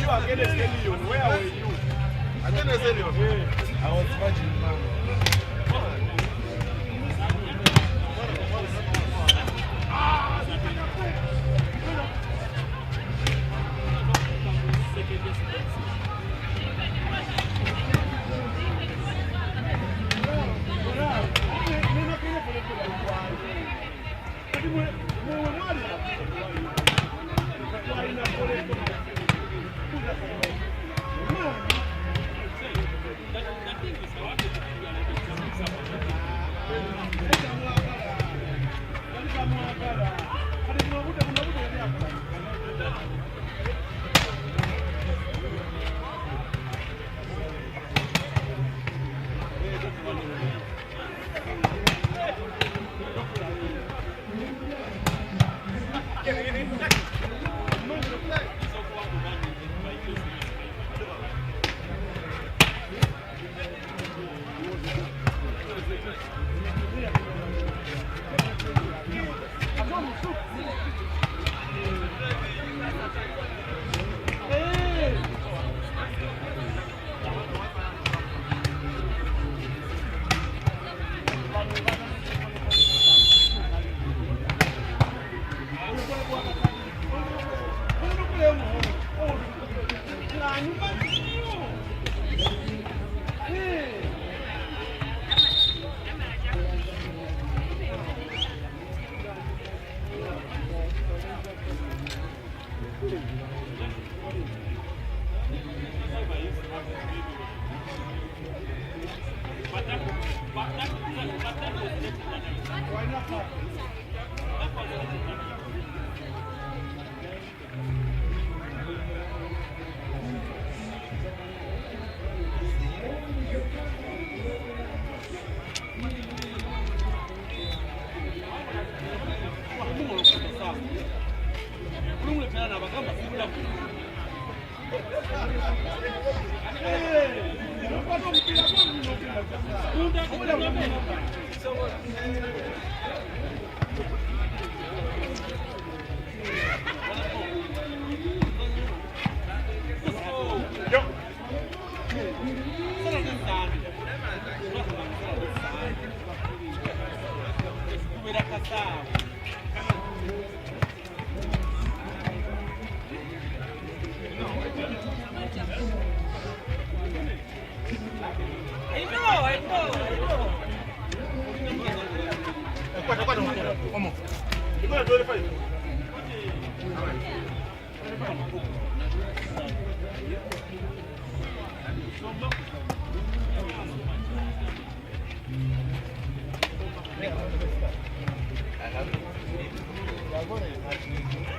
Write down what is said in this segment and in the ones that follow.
you against Elion? Where were you? Against Elion? I was watching.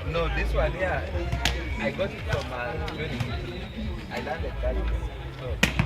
No, this one here, I got it from training. I learned it that. So.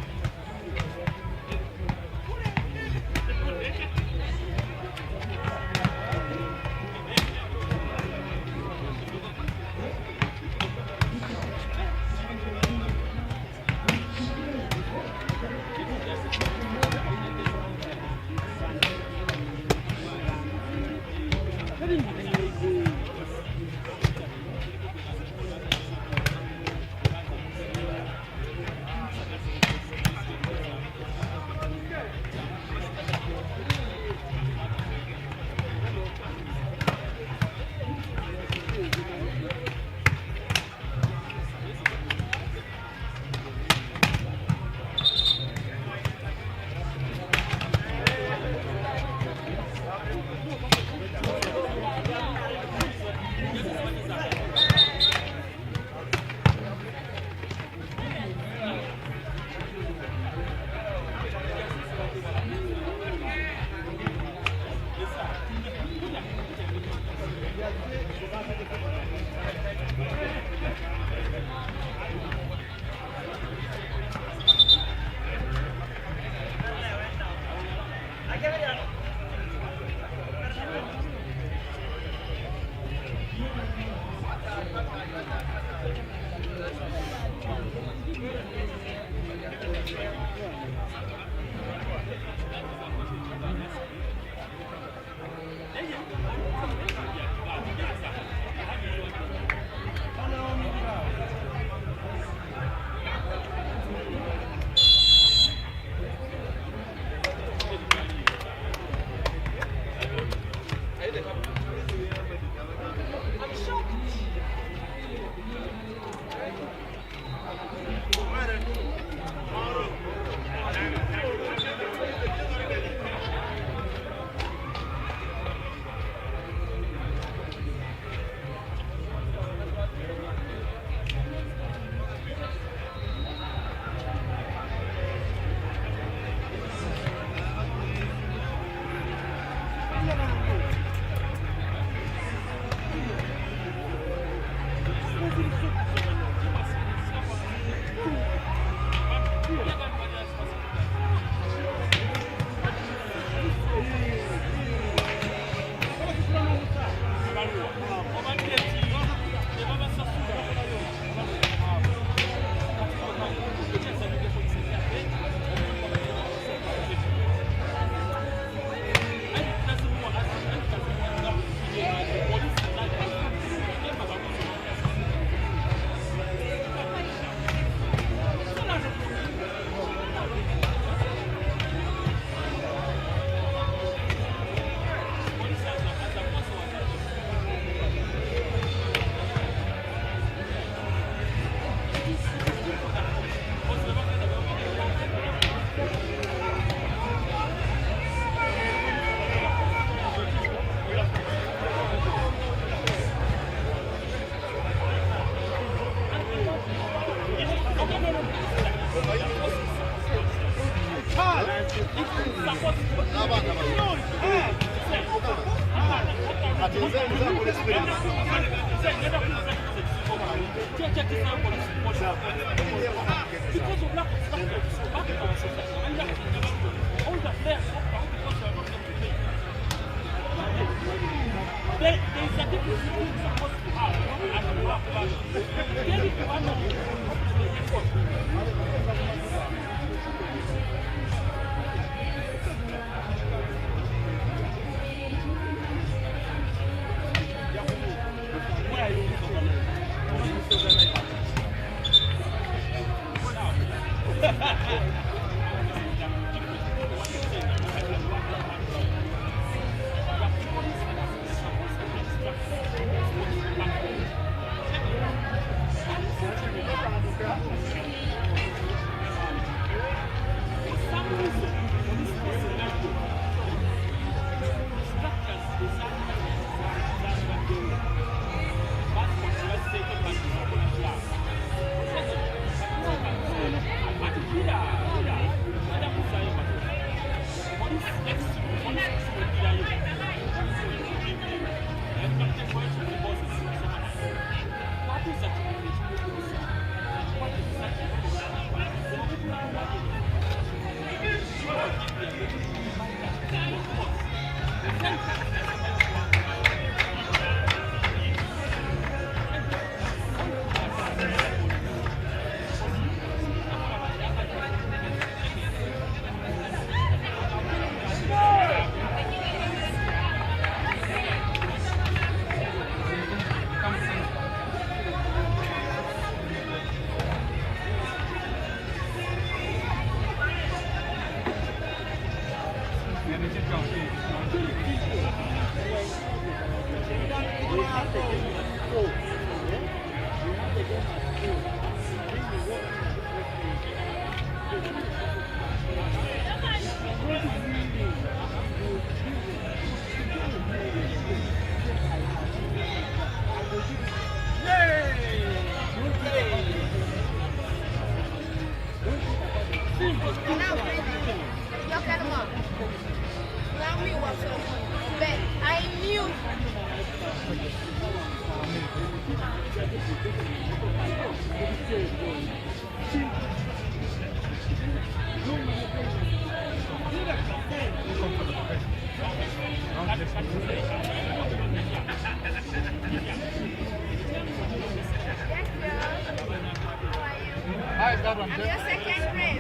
How is that one? I'm your second friend.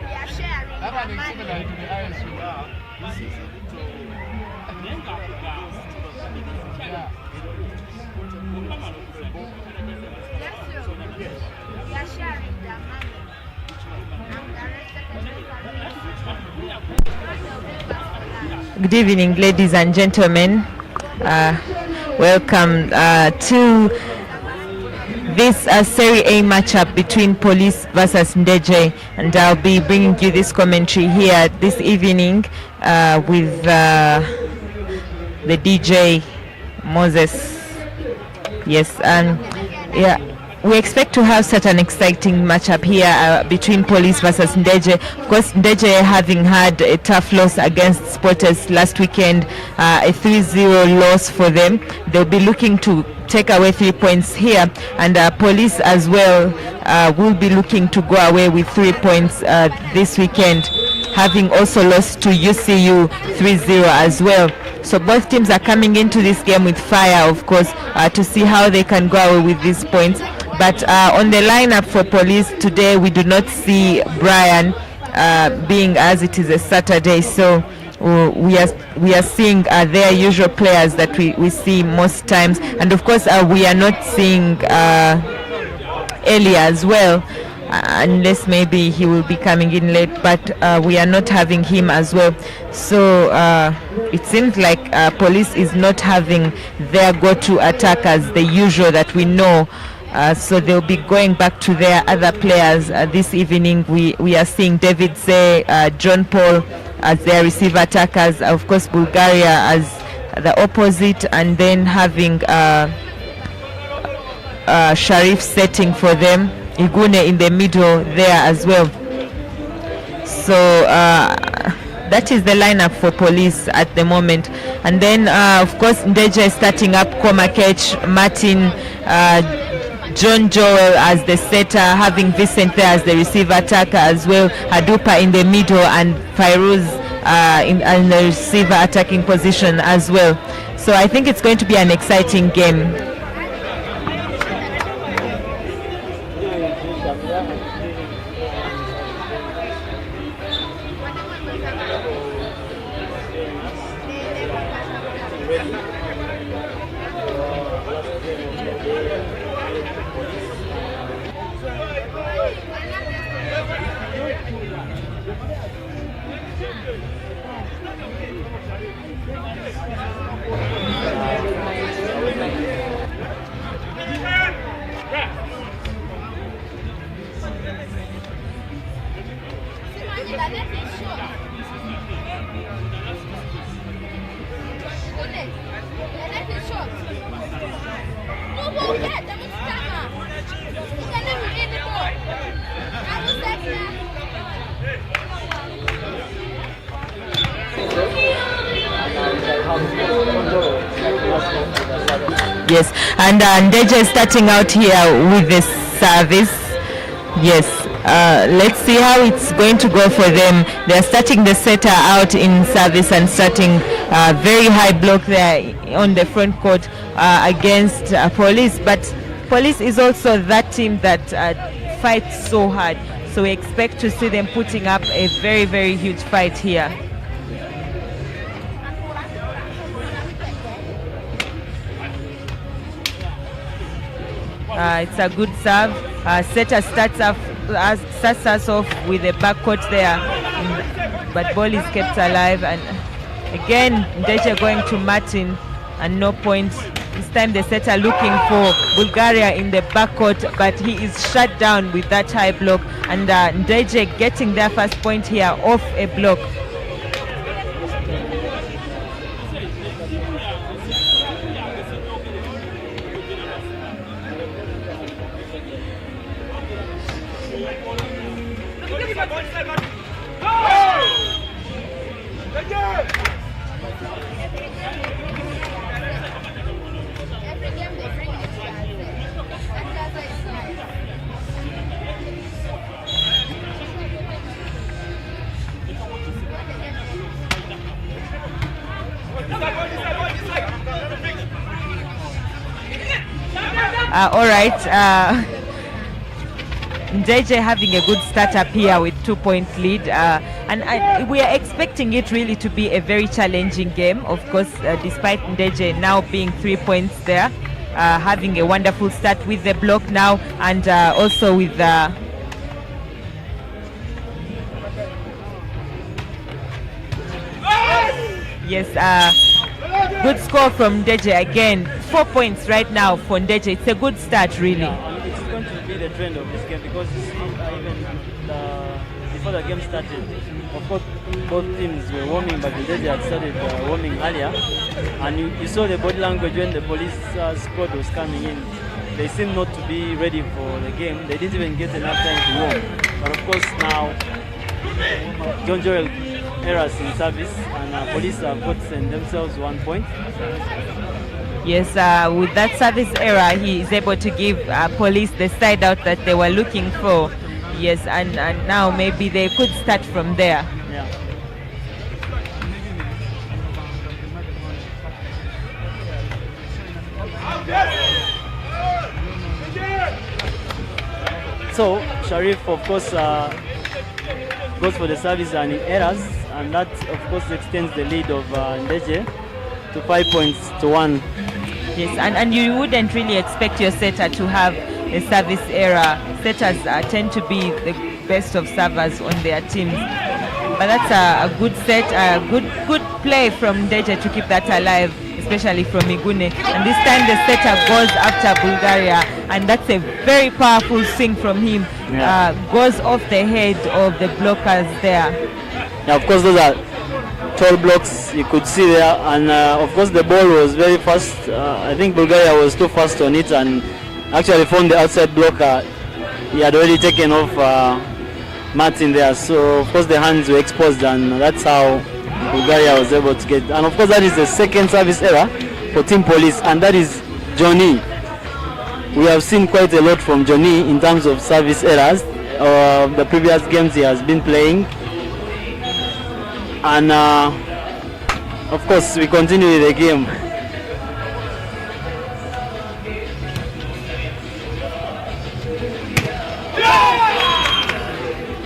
We are sharing. That one is money. similar to the ISU. Yeah. Yes, sir. We are sharing the money. I'm the second. Good evening, ladies and gentlemen. Welcome to this Serie A matchup between Police versus Ndejje, and I'll be bringing you this commentary here this evening with the DJ Moses. Yes, and yeah. We expect to have such an exciting matchup here between Police versus Ndejje. Of course, Ndejje having had a tough loss against Sporters last weekend, a 3-0 loss for them. They'll be looking to take away 3 points here, and Police as well will be looking to go away with 3 points this weekend, having also lost to UCU 3-0 as well. So both teams are coming into this game with fire, of course, to see how they can go away with these points. But on the lineup for Police today, we do not see Brian, being as it is a Saturday. So we are seeing their usual players that we see most times, and of course we are not seeing Eli as well, unless maybe he will be coming in late. But we are not having him as well. So it seems like Police is not having their go-to attackers, the usual that we know. So they'll be going back to their other players this evening. We are seeing David Say, John Paul as their receiver attackers, of course Bulgaria as the opposite, and then having Sharif setting for them, Igune in the middle there as well. So that is the lineup for Police at the moment. And then, of course, Ndejje starting up, Komakech, Martin, John Joel as the setter, having Vincent there as the receiver attacker as well, Hadupa in the middle, and Fairuz in the receiver attacking position as well. So I think it's going to be an exciting game. Yes, and Ndejje is starting out here with the service. Yes, let's see how it's going to go for them. They're starting the setter out in service and starting very high block there on the front court against Police. But Police is also that team that fights so hard. So we expect to see them putting up a very, very huge fight here. It's a good serve. Setter starts us off with a backcourt there, but ball is kept alive. And again, Ndejje going to Martin, and no point. This time the setter looking for Bulgaria in the backcourt, but he is shut down with that high block. And Ndejje getting their first point here off a block. All right, Ndejje having a good start up here with 2-point lead, and we are expecting it really to be a very challenging game, of course, despite Ndejje now being 3 points there, having a wonderful start with the block now, and also with good score from Ndejje again. 4 points right now for Ndejje. It's a good start, really. Yeah, it's going to be the trend of this game, because you see, even before the game started, of course, both teams were warming, but Ndejje had started warming earlier. And you saw the body language when the Police squad was coming in. They seemed not to be ready for the game. They didn't even get enough time to warm. But of course now, John Joel errors in service, and Police have gotten themselves 1 point. Yes, with that service error, he is able to give Police the side out that they were looking for. Yes, and now maybe they could start from there. Yeah. So Sharif, of course, goes for the service and errors, and that of course extends the lead of Ndejje to 5 points to 1. Yes, and you wouldn't really expect your setter to have a service error. Setters tend to be the best of servers on their teams. But that's a good set, a good play from Ndejje to keep that alive, especially from Igune. And this time the setter goes after Bulgaria, and that's a very powerful swing from him. Yeah. Goes off the head of the blockers there. Yeah, of course, those are tall blocks you could see there, and of course the ball was very fast. I think Bulgaria was too fast on it, and actually found the outside blocker. He had already taken off Martin there. So of course the hands were exposed, and that's how Bulgaria was able to get. And of course that is the second service error for Team Police, and that is Johnny. We have seen quite a lot from Johnny in terms of service errors. The previous games he has been playing, and of course we continue with the game.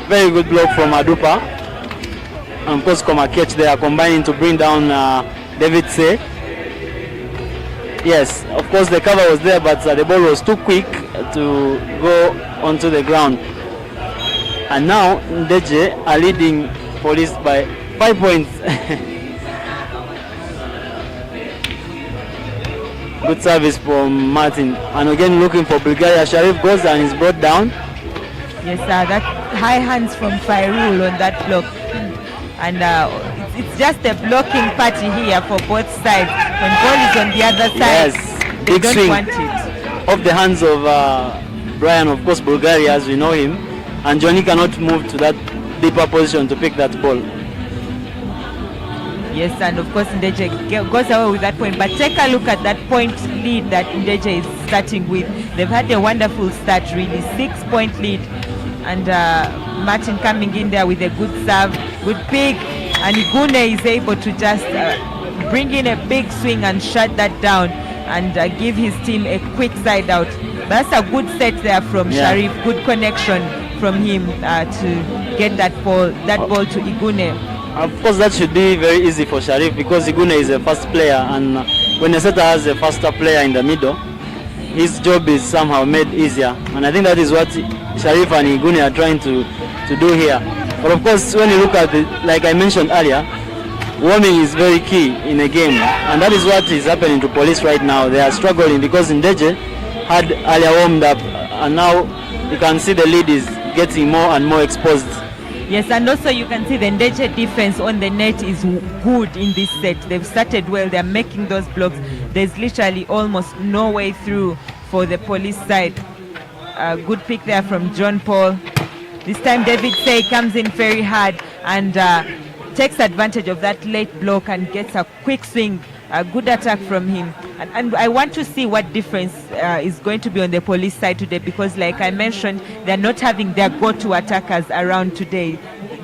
Very good block from Adupa, and of course Komakech they are combining to bring down David Say. Yes, of course the cover was there, but the ball was too quick to go onto the ground. And now Ndejje are leading Police by 5 points. Good service from Martin, and again looking for Bulgaria. Sharif goes and is brought down. Yes, that high hands from Fairul on that block. And it's just a blocking party here for both sides. When ball is on the other side, Yes, they big don't swing want it. off the hands of Brian, of course, Bulgaria, as we know him. And Johnny cannot move to that deeper position to pick that ball. Yes, and of course Ndejje goes away with that point. But take a look at that point lead that Ndejje is starting with. They've had a wonderful start, really. 6-point lead. And Martin coming in there with a good serve, good pick. And Igune is able to just bring in a big swing and shut that down and give his team a quick side out. That's a good set there from Sharif. Good connection from him to get that ball to Igune. Of course, that should be very easy for Sharif because Igune is a fast player, and when a setter has a faster player in the middle, his job is somehow made easier. And I think that is what Sharif and Igune are trying to do here. But of course, when you look at it, like I mentioned earlier, warming is very key in a game, and that is what is happening to Police right now. They are struggling because Ndejje had earlier warmed up, and now you can see the lead is getting more and more exposed. Yes, and also you can see the Ndejje defense on the net is good in this set. They've started well. They're making those blocks. There's literally almost no way through for the Police side. Good pick there from John Paul. This time David Say comes in very hard and takes advantage of that late block and gets a quick swing. A good attack from him. And I want to see what difference is going to be on the Police side today, because like I mentioned, they're not having their go-to attackers around today.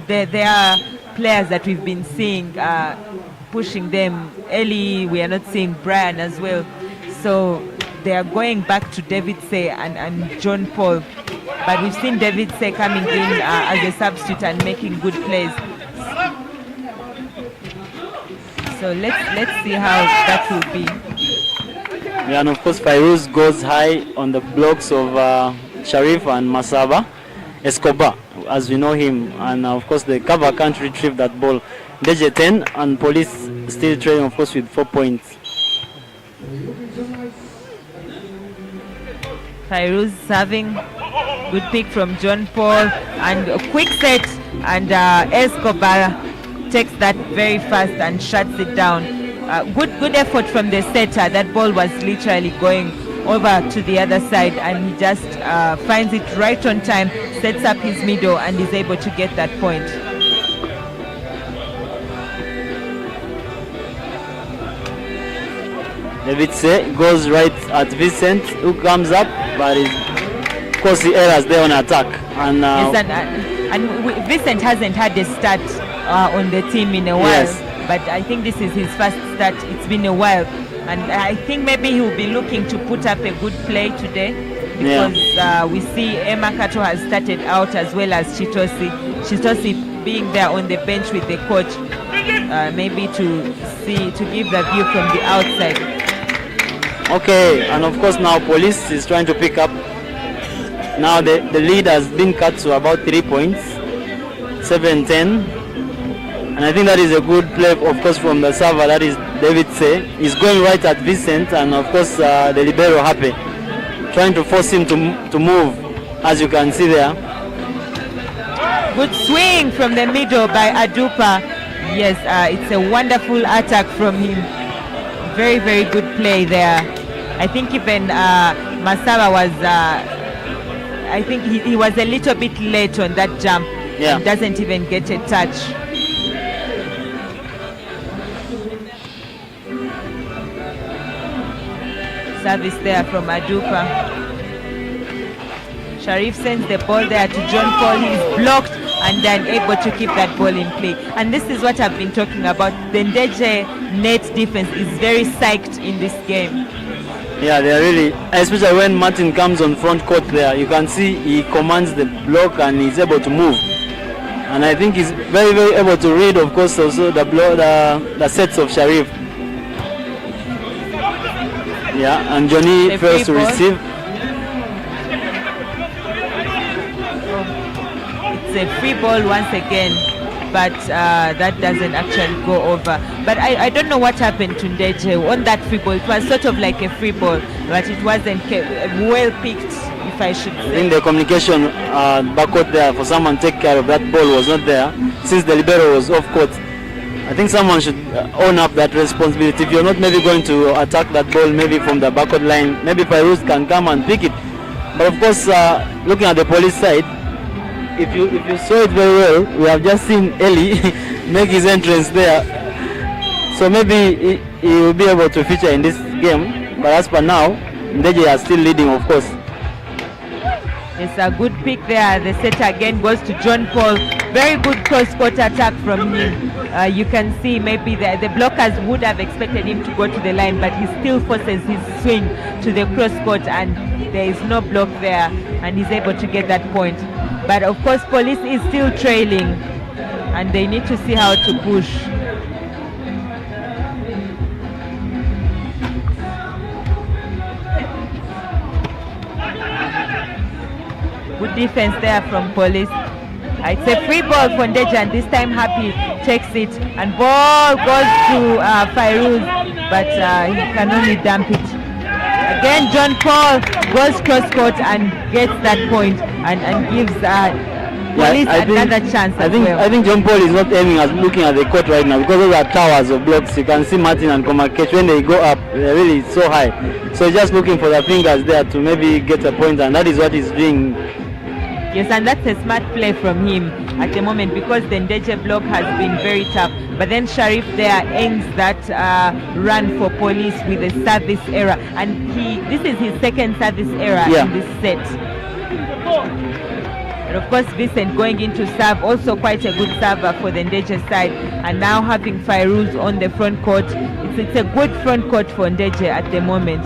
There are players that we've been seeing pushing them. Ellie, we are not seeing Brian as well. So they are going back to David Say and John Paul. But we've seen David Say coming in as a substitute and making good plays. So let's see how that will be. Yeah, and of course Fairuz goes high on the blocks of Sharif and Masaba Escobar, as we know him, and of course the cover can't retrieve that ball. Ndejje 10 and Police still trailing, of course, with 4 points. Fairuz serving, good pick from John Paul, and a quick set, and Escobar takes that very fast and shuts it down. Good effort from the setter. That ball was literally going over to the other side, and he just finds it right on time, sets up his middle, and is able to get that point. David Say goes right at Vincent, who comes up, but of course the errors there on attack. And yes, Vincent hasn't had a start on the team in a while. Yes. But I think this is his first start. It's been a while, and I think maybe he'll be looking to put up a good play today, because we see Emma Kato has started out as well as Chitosi being there on the bench with the coach, maybe to give the view from the outside. Okay, and of course now Police is trying to pick up. Now the lead has been cut to about 3 points, 7-10. And I think that is a good play, of course, from the server, that is David Say. He's going right at Vincent, and of course the libero Happy, trying to force him to move, as you can see there. Good swing from the middle by Adupa. Yes, it's a wonderful attack from him. Very, very good play there. I think even Masaba was, I think he was a little bit late on that jump. Yeah. and doesn't even get a touch. Service there from Adupa. Sharif sends the ball there to John Paul. He's blocked and then able to keep that ball in play. And this is what I've been talking about. The Ndejje net defense is very psyched in this game. Yeah, they are really, especially when Martin comes on front court there, you can see he commands the block and he's able to move. And I think he's very, very able to read, of course, also the sets of Sharif. Yeah, and Johnny The fails to free ball. receive. It's a free ball once again, but that doesn't actually go over. But I don't know what happened to Ndejje on that free ball. It was sort of like a free ball, but it wasn't well picked, if I should I say. think the communication backcourt there for someone to take care of that ball was not there since the libero was off court. I think someone should own up that responsibility. If you're not maybe going to attack that ball maybe from the backcourt line, maybe Fairuz can come and pick it. But of course, looking at the police side, if you saw it very well, we have just seen Eli make his entrance there. So maybe he will be able to feature in this game. But as per now, Ndejje are still leading, of course. It's a good pick there. The set again goes to John Paul. Very good cross-court attack from him. You can see maybe the blockers would have expected him to go to the line, but he still forces his swing to the cross-court and there is no block there and he's able to get that point. But of course, Police is still trailing and they need to see how to push. Good defense there from Police. It's a free ball for Ndejje and this time Happy takes it and ball goes to Fairuz, but he can only dump it. Again, John Paul goes cross court and gets that point and gives Police another chance as well. I think John Paul is not aiming at looking at the court right now because those are towers of blocks. You can see Martin and Komakech when they go up, they're really so high. So just looking for the fingers there to maybe get a point, and that is what he's doing. Yes, and that's a smart play from him at the moment because the Ndejje block has been very tough. But then Sharif there ends that run for Police with a service error. And this is his second service error in this set. And of course, Vincent going into serve, also quite a good server for the Ndejje side. And now having Fairuz on the front court. It's a good front court for Ndejje at the moment.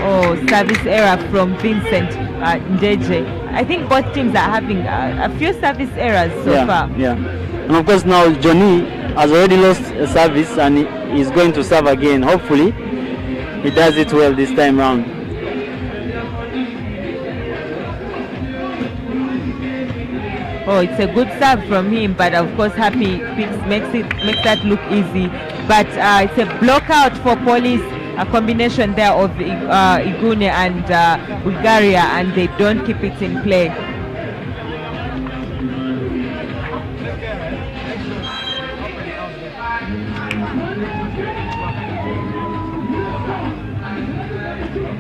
Oh, service error from Vincent Ndejje. I think both teams are having a few service errors so far. Yeah, and of course now Johnny has already lost a service and he is going to serve again. Hopefully he does it well this time round. Oh, it's a good serve from him, but of course Happy makes that look easy. But it's a block out for Police. A combination there of Igune and Bulgaria, and they don't keep it in play.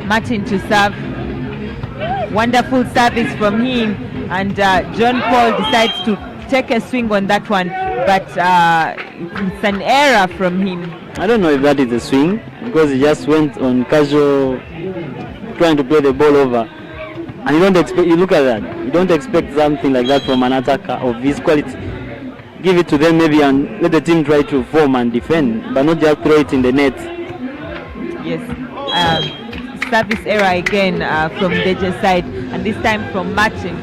Martin to serve. Wonderful service from him, and John Paul decides to take a swing on that one, but it's an error from him. I don't know if that is a swing because he just went on casual trying to play the ball over, and you don't expect, you look at that, you don't expect something like that from an attacker of his quality. Give it to them maybe and let the team try to form and defend, but not just throw it in the net. Yes, service error again from Ndejje's side, and this time from Martin.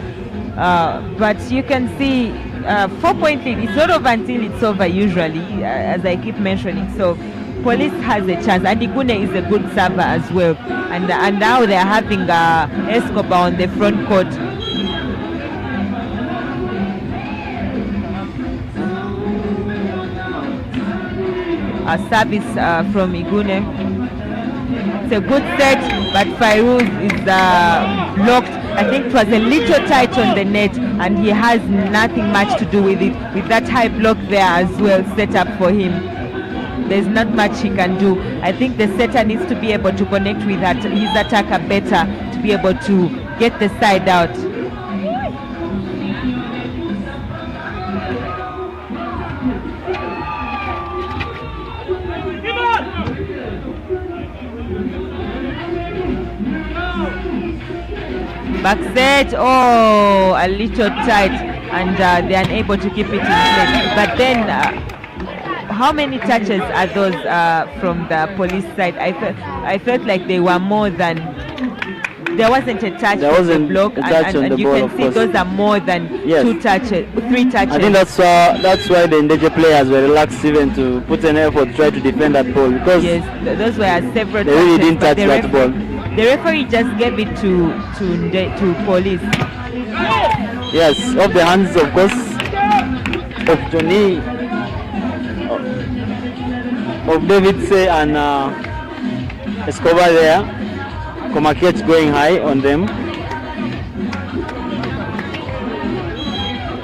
But you can see 4-point lead. It's not over until it's over usually, as I keep mentioning. So Police has a chance, and Igune is a good server as well. And now they're having Escobar on the front court. A service from Igune. It's a good set, but Fairuz is blocked. I think it was a little tight on the net, and he has nothing much to do with it. With that high block there as well set up for him, there's not much he can do. I think the setter needs to be able to connect with his attacker better to be able to get the side out. Back set, oh, a little tight, and they're unable to keep it in place. But then, how many touches are those from the police side? I felt like they were more than. There wasn't a touch There on the wasn't block, a touch on and the you ball, can of see course. those are more than Yes. 3 touches. I think that's why the Ndejje players were relaxed even to put an effort to try to defend that ball, because Yes, those were several they really touches, didn't but touch the that ball. The referee just gave it to police. Yes, off the hands, of course, of Johnny, of David Say and Escobar there. Komakech going high on them.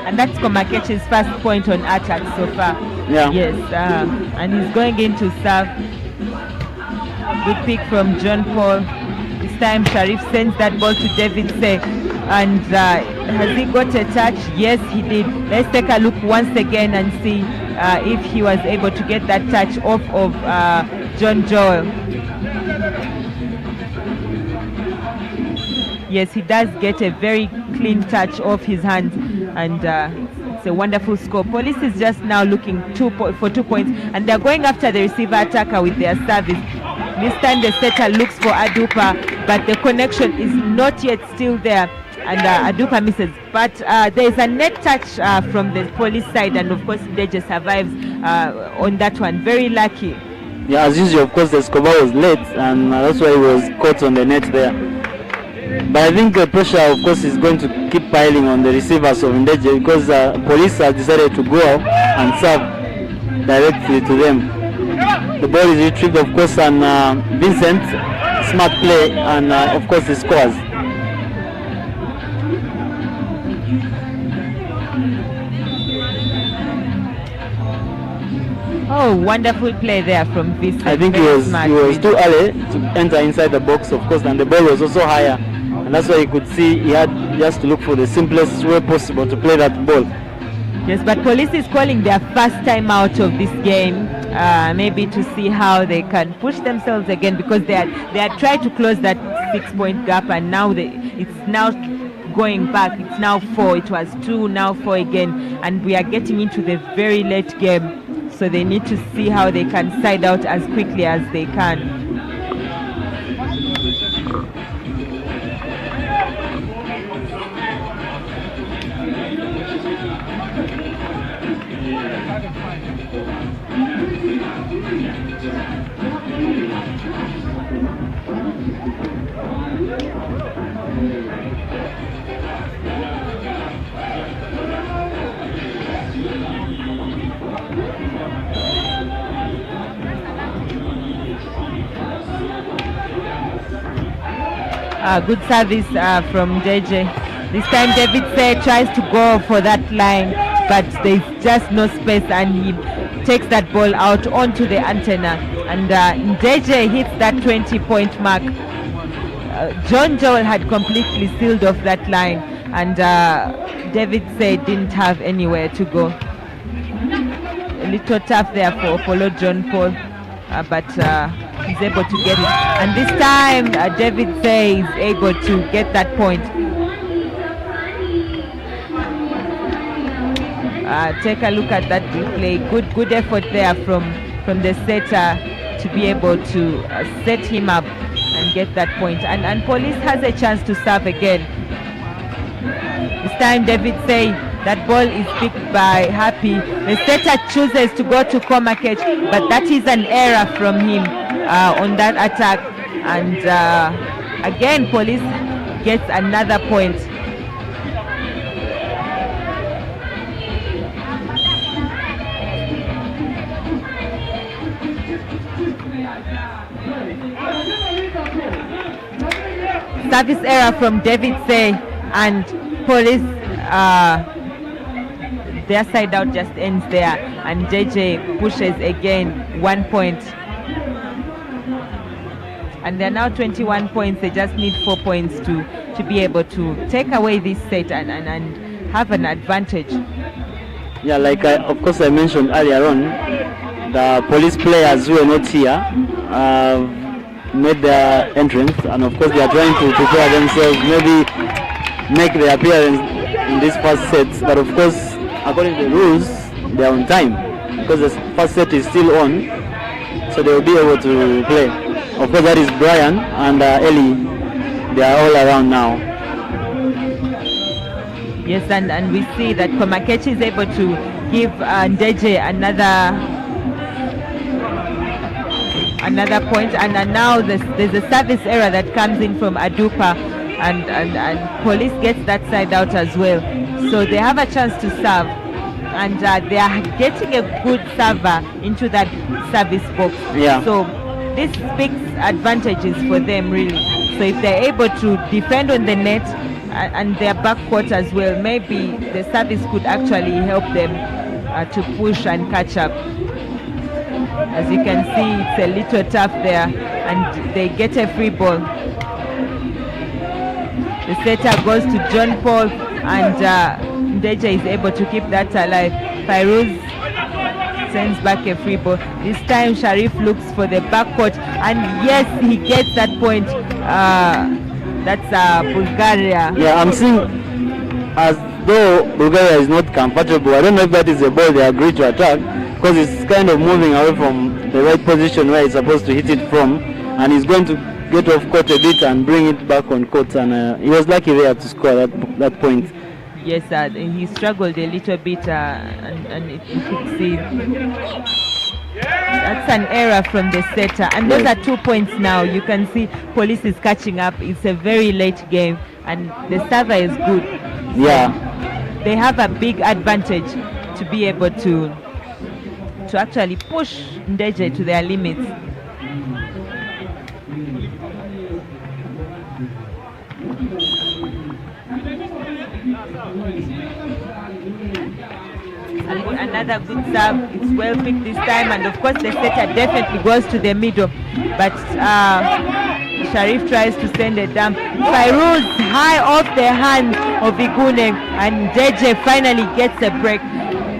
And that's Komakech's first point on attack so far. Yeah. Yes, and he's going in to serve. Good pick from John Paul. This time Sharif sends that ball to David Say. And has he got a touch? Yes, he did. Let's take a look once again and see if he was able to get that touch off of John Joel. Yes, he does get a very clean touch off his hand, and it's a wonderful score. Police is just now looking for 2 points, and they're going after the receiver attacker with their service. This time the setter looks for Adupa, but the connection is not yet still there, and Adupa misses. But there is a net touch from the police side, and of course Ndejje survives on that one. Very lucky. Yeah, as usual, of course, Escobar was late, and that's why he was caught on the net there. But I think the pressure, of course, is going to keep piling on the receivers of Ndejje, because police have decided to go out and serve directly to them. The ball is retrieved, of course, and Vincent, smart play, and of course he scores. Oh, wonderful play there from Vincent. I think he Very was smart. too early to enter inside the box, of course, and the ball was also higher, and that's why he could see he had just to look for the simplest way possible to play that ball. Yes, but police is calling their first time out of this game, maybe to see how they can push themselves again, because they are trying to close that 6-point gap, and now it's now going back. It's now 4. It was 2, now 4 again, and we are getting into the very late game. So they need to see how they can side out as quickly as they can. Good service from Ndejje. This time David Say tries to go for that line, but there's just no space, and he takes that ball out onto the antenna, and Ndejje hits that 20-point mark. John Joel had completely sealed off that line, and David Say didn't have anywhere to go. A little tough there for Apollo John Paul, but he's able to get it, and this time David Say is able to get that point. Take a look at that replay. Good effort there from the setter to be able to set him up and get that point, and police has a chance to serve again. This time David Say, that ball is picked by Happy. The setter chooses to go to Komakech, but that is an error from him on that attack, and again police gets another point. Service error from David Say, and police their side out just ends there, and Ndejje pushes again 1 point, and they're now 21 points. They just need 4 points to be able to take away this set and have an advantage. Yeah, like of course I mentioned earlier on, the police players who are not here made their entrance, and of course they are trying to prepare themselves, maybe make their appearance in this first set. But of course, according to the rules, they are on time because the first set is still on, so they will be able to play. Of course, that is Brian and Ellie. They are all around now. Yes, and we see that Komakechi is able to give Ndejje another point, and now there's a service error that comes in from Adupa, and Police gets that side out as well. So they have a chance to serve, and they are getting a good server into that service box. Yeah. So this speaks advantages for them really. So if they're able to defend on the net and their backcourt as well, maybe the service could actually help them to push and catch up. As you can see, it's a little tough there, and they get a free ball. The setter goes to John Paul, and Ndejje is able to keep that alive. Fairuz sends back a free ball. This time Sharif looks for the backcourt, and yes, he gets that point. That's Bulgaria. Yeah, I'm seeing as though Bulgaria is not comfortable. I don't know if that is the ball they agree to attack, because it's kind of moving away from the right position where it's supposed to hit it from, and he's going to get off court a bit and bring it back on court, and he was lucky there to score that point. Yes, he struggled a little bit, and you could see that's an error from the setter, and those are 2 points now. You can see Police is catching up. It's a very late game, and the server is good. Yeah, they have a big advantage to be able to actually push Ndejje to their limits. Another good serve. It's well picked this time, and of course the setter definitely goes to the middle, but Sharif tries to send it down. Fairuz high off the hand of Igune, and Ndejje finally gets a break.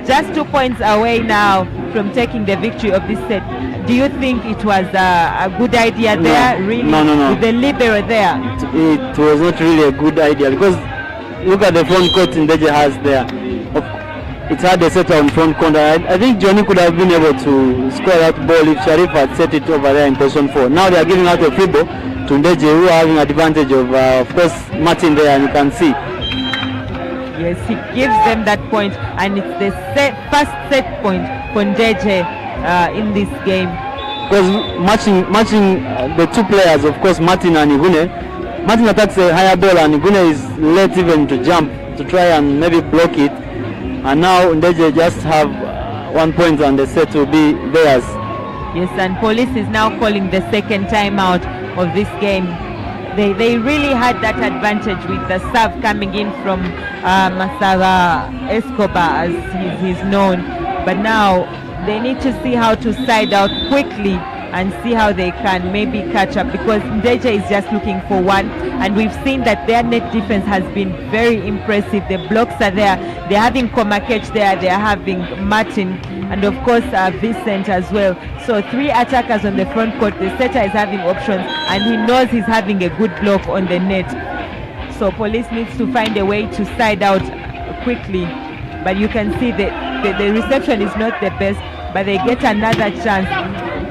Just 2 points away now from taking the victory of this set. Do you think it was a good idea there? Really? No. With the libero there? It was not really a good idea, because look at the front court Ndejje has there. It had a setter on front corner. I think Johnny could have been able to score that ball if Sharif had set it over there in position 4. Now they are giving out a free ball to Ndejje, who are having advantage of course, Martin there, and you can see. Yes, he gives them that point, and it's the first set point for Ndejje in this game. Because matching the two players, of course, Martin and Igune. Martin attacks a higher ball, and Igune is late even to jump to try and maybe block it. And now Ndejje just have 1 point, and the set will be theirs. Yes, and Police is now calling the second timeout of this game. They really had that advantage with the serve coming in from Masava Escobar, as he's known. But now they need to see how to side out quickly and see how they can maybe catch up, because Ndejje is just looking for one, and we've seen that their net defense has been very impressive. The blocks are there. They're having Komakech there, they're having Martin, and of course Vincent as well. So 3 attackers on the front court. The setter is having options, and he knows he's having a good block on the net. So Police needs to find a way to side out quickly, but you can see the reception is not the best, but they get another chance,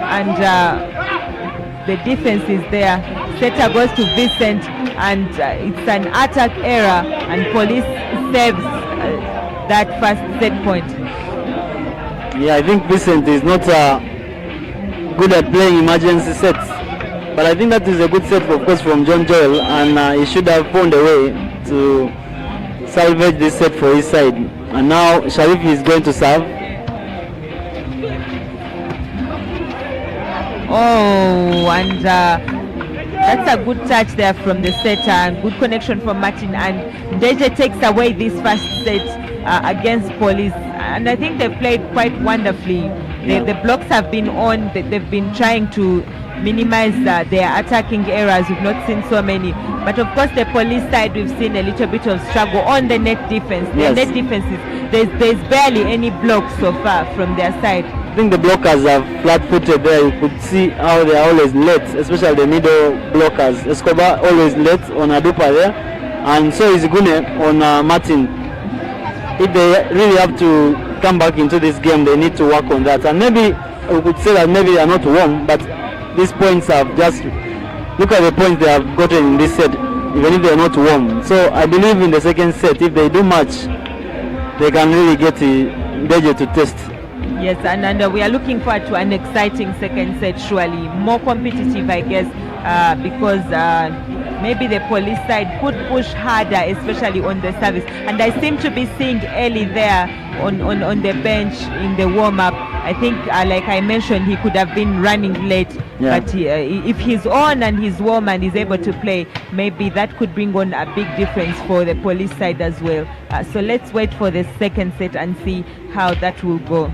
and the defense is there. Setter goes to Vincent, and it's an attack error, and Police saves that first set point. Yeah, I think Vincent is not good at playing emergency sets, but I think that is a good set, of course, from John Joel, and he should have found a way to salvage this set for his side. And now Sharif is going to serve. Oh, and that's a good touch there from the setter, and good connection from Martin, and Ndejje takes away this first set against Police, and I think they've played quite wonderfully. The blocks have been on. They've been trying to minimize their attacking errors. We've not seen so many, but of course the Police side, we've seen a little bit of struggle on the net defense. The net defenses, there's barely any blocks so far from their side. I think the blockers are flat-footed there. You could see how they are always late, especially the middle blockers. Escobar always late on Adupa there, and so is Gune on Martin. If they really have to come back into this game, they need to work on that. And maybe we could say that maybe they are not warm, but these points have just, look at the points they have gotten in this set, even if they are not warm. So I believe in the second set, if they do much, they can really get Ndejje to test. Yes, and we are looking forward to an exciting second set, surely. More competitive, I guess, because maybe the police side could push harder, especially on the service. And I seem to be seeing Eli there on the bench in the warm-up. I think, like I mentioned, he could have been running late. Yeah. But if he's on and he's warm and he's able to play, maybe that could bring on a big difference for the police side as well. So let's wait for the second set and see how that will go.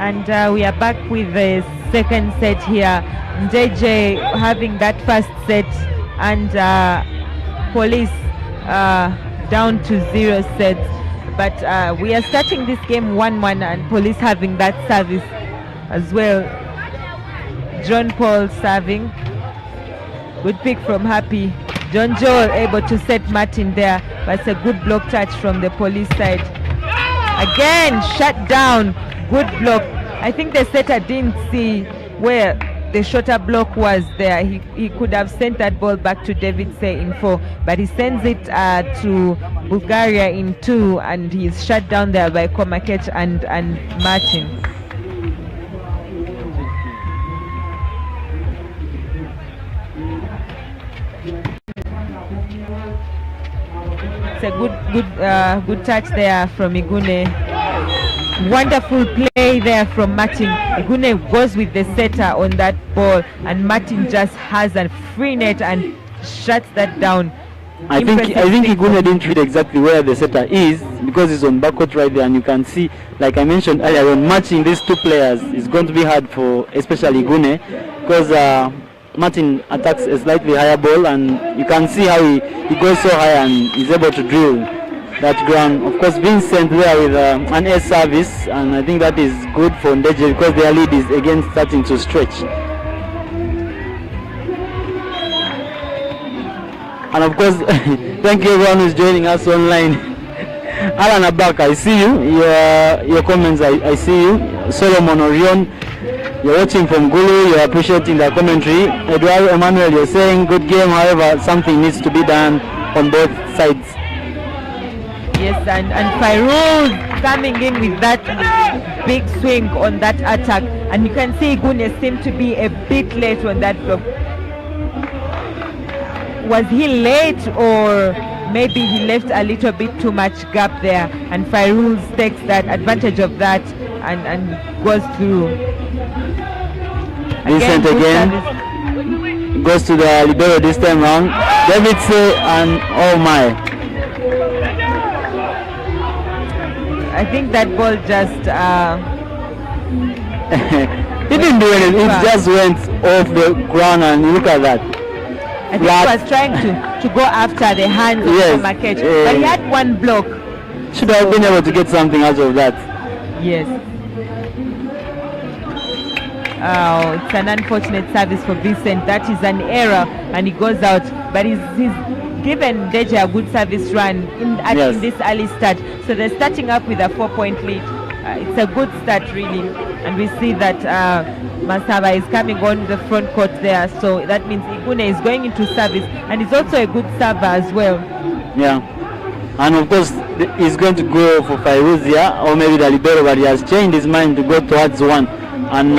And we are back with the second set here. Ndejje having that first set, and Police down to 0 sets. But we are starting this game 1-1, and Police having that service as well. John Paul serving. Good pick from Happy. John Joel able to set Martin there, but it's a good block touch from the Police side. Again, shut down. Good block I think the setter didn't see where the shorter block was there. He could have sent that ball back to David Say in 4, but he sends it to Bulgaria in 2, and he's shut down there by Komakech and Martin. It's a good touch there from Igune. Wonderful play there from Martin. Igune goes with the setter on that ball, and Martin just has a free net and shuts that down. I think Igune didn't read exactly where the setter is, because he's on backcourt right there, and you can see, like I mentioned earlier, when matching these two players is going to be hard for especially Igune, because Martin attacks a slightly higher ball, and you can see how he goes so high and is able to drill that ground. Of course, Vincent there with an air service, and I think that is good for Ndejje because their lead is again starting to stretch. And of course, thank you everyone who's joining us online. Alan Abak, I see you. Your comments, I see you. Solomon Orion, you're watching from Gulu, you're appreciating the commentary. Eduardo Emmanuel, you're saying good game, however, something needs to be done on both sides. Yes, and Fairuz coming in with that big swing on that attack, and you can see Igune seemed to be a bit late on that block. Was he late, or maybe he left a little bit too much gap there, and Fairuz takes that advantage of that and goes through. Vincent again goes to the libero this time round. David Say, and oh my. I think that ball just he didn't do anything, it just went off the ground, and look at that. I think he was trying to go after the hands of Komakech, but he had one block. Should have been able to get something out of that. Yes. Oh, it's an unfortunate service for Vincent. That is an error, and he goes out, but he's given Ndejje a good service run in this early start. So they're starting up with a 4-point lead. It's a good start really, and we see that Masaba is coming on the front court there, so that means Igune is going into service, and he's also a good server as well. Yeah, and of course he's going to go for Fairuzia or maybe the libero, but he has changed his mind to go towards one, and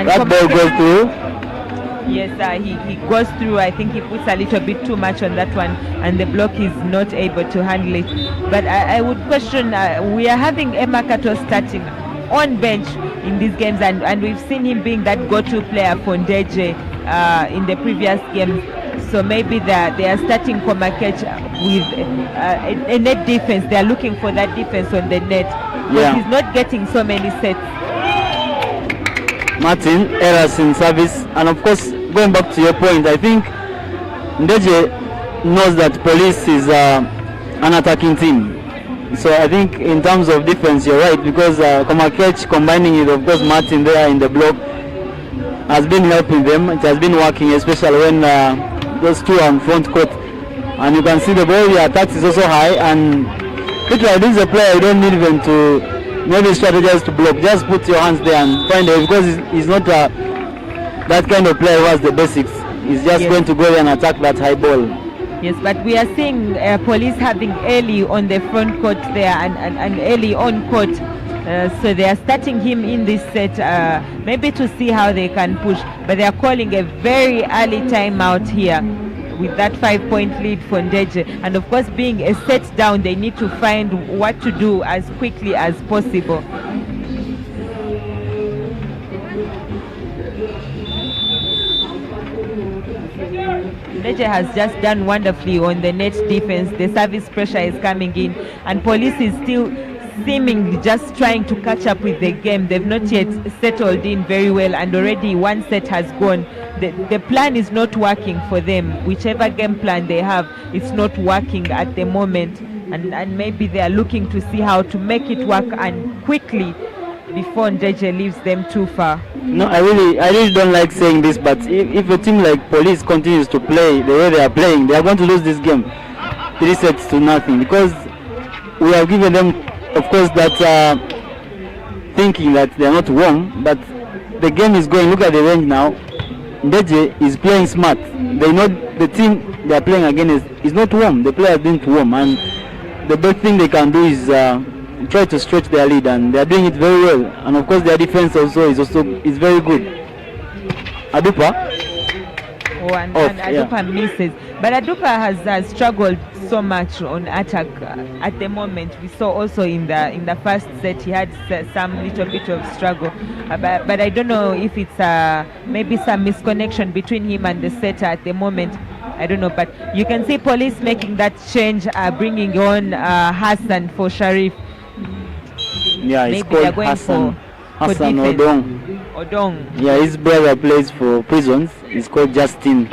that ball goes through. Yes, he goes through. I think he puts a little bit too much on that one, and the block is not able to handle it. But I would question, we are having Emma Kato starting on bench in these games, and we've seen him being that go-to player for Ndejje in the previous games. So maybe they are starting Komakech with a net defense. They are looking for that defense on the net. But he's not getting so many sets. Martin, errors in service, and of course, going back to your point, I think Ndejje knows that Police is an attacking team. So I think in terms of defense, you're right, because Komakech combining with, of course, Martin there in the block has been helping them. It has been working, especially when those two are on front court. And you can see the ball, the attacks is also high, and literally this is a player you don't need even to maybe strategize to block. Just put your hands there and find it, because he's not that kind of player who has the basics. He's just going to go there and attack that high ball. Yes, but we are seeing Police having early on the front court there and early on court. So they are starting him in this set, maybe to see how they can push. But they are calling a very early timeout here with that 5-point lead for Ndejje. And of course, being a set down, they need to find what to do as quickly as possible. Ndejje has just done wonderfully on the net defense. The service pressure is coming in, and Police is still seemingly just trying to catch up with the game. They've not yet settled in very well, and already one set has gone. The plan is not working for them. Whichever game plan they have, it's not working at the moment, and maybe they are looking to see how to make it work and quickly before Ndejje leaves them too far. No, I really don't like saying this, but if a team like Police continues to play the way they are playing, they are going to lose this game 3-0, because we have given them, of course, that thinking that they are not warm, but the game is going. Look at the range now. Ndejje is playing smart. They know the team they are playing against is not warm. The players didn't warm, and the best thing they can do is try to stretch their lead, and they are doing it very well. And of course, their defense is very good. Adupa. And Adupa misses. But Adupa has struggled so much on attack at the moment. We saw also in the first set he had some little bit of struggle. But I don't know if it's maybe some misconnection between him and the setter at the moment. I don't know. But you can see Police making that change, bringing on Hassan for Sharif. Yeah, maybe it's called they're going Hassan for Odong. Yeah, his brother plays for Prisons. He's called Justin.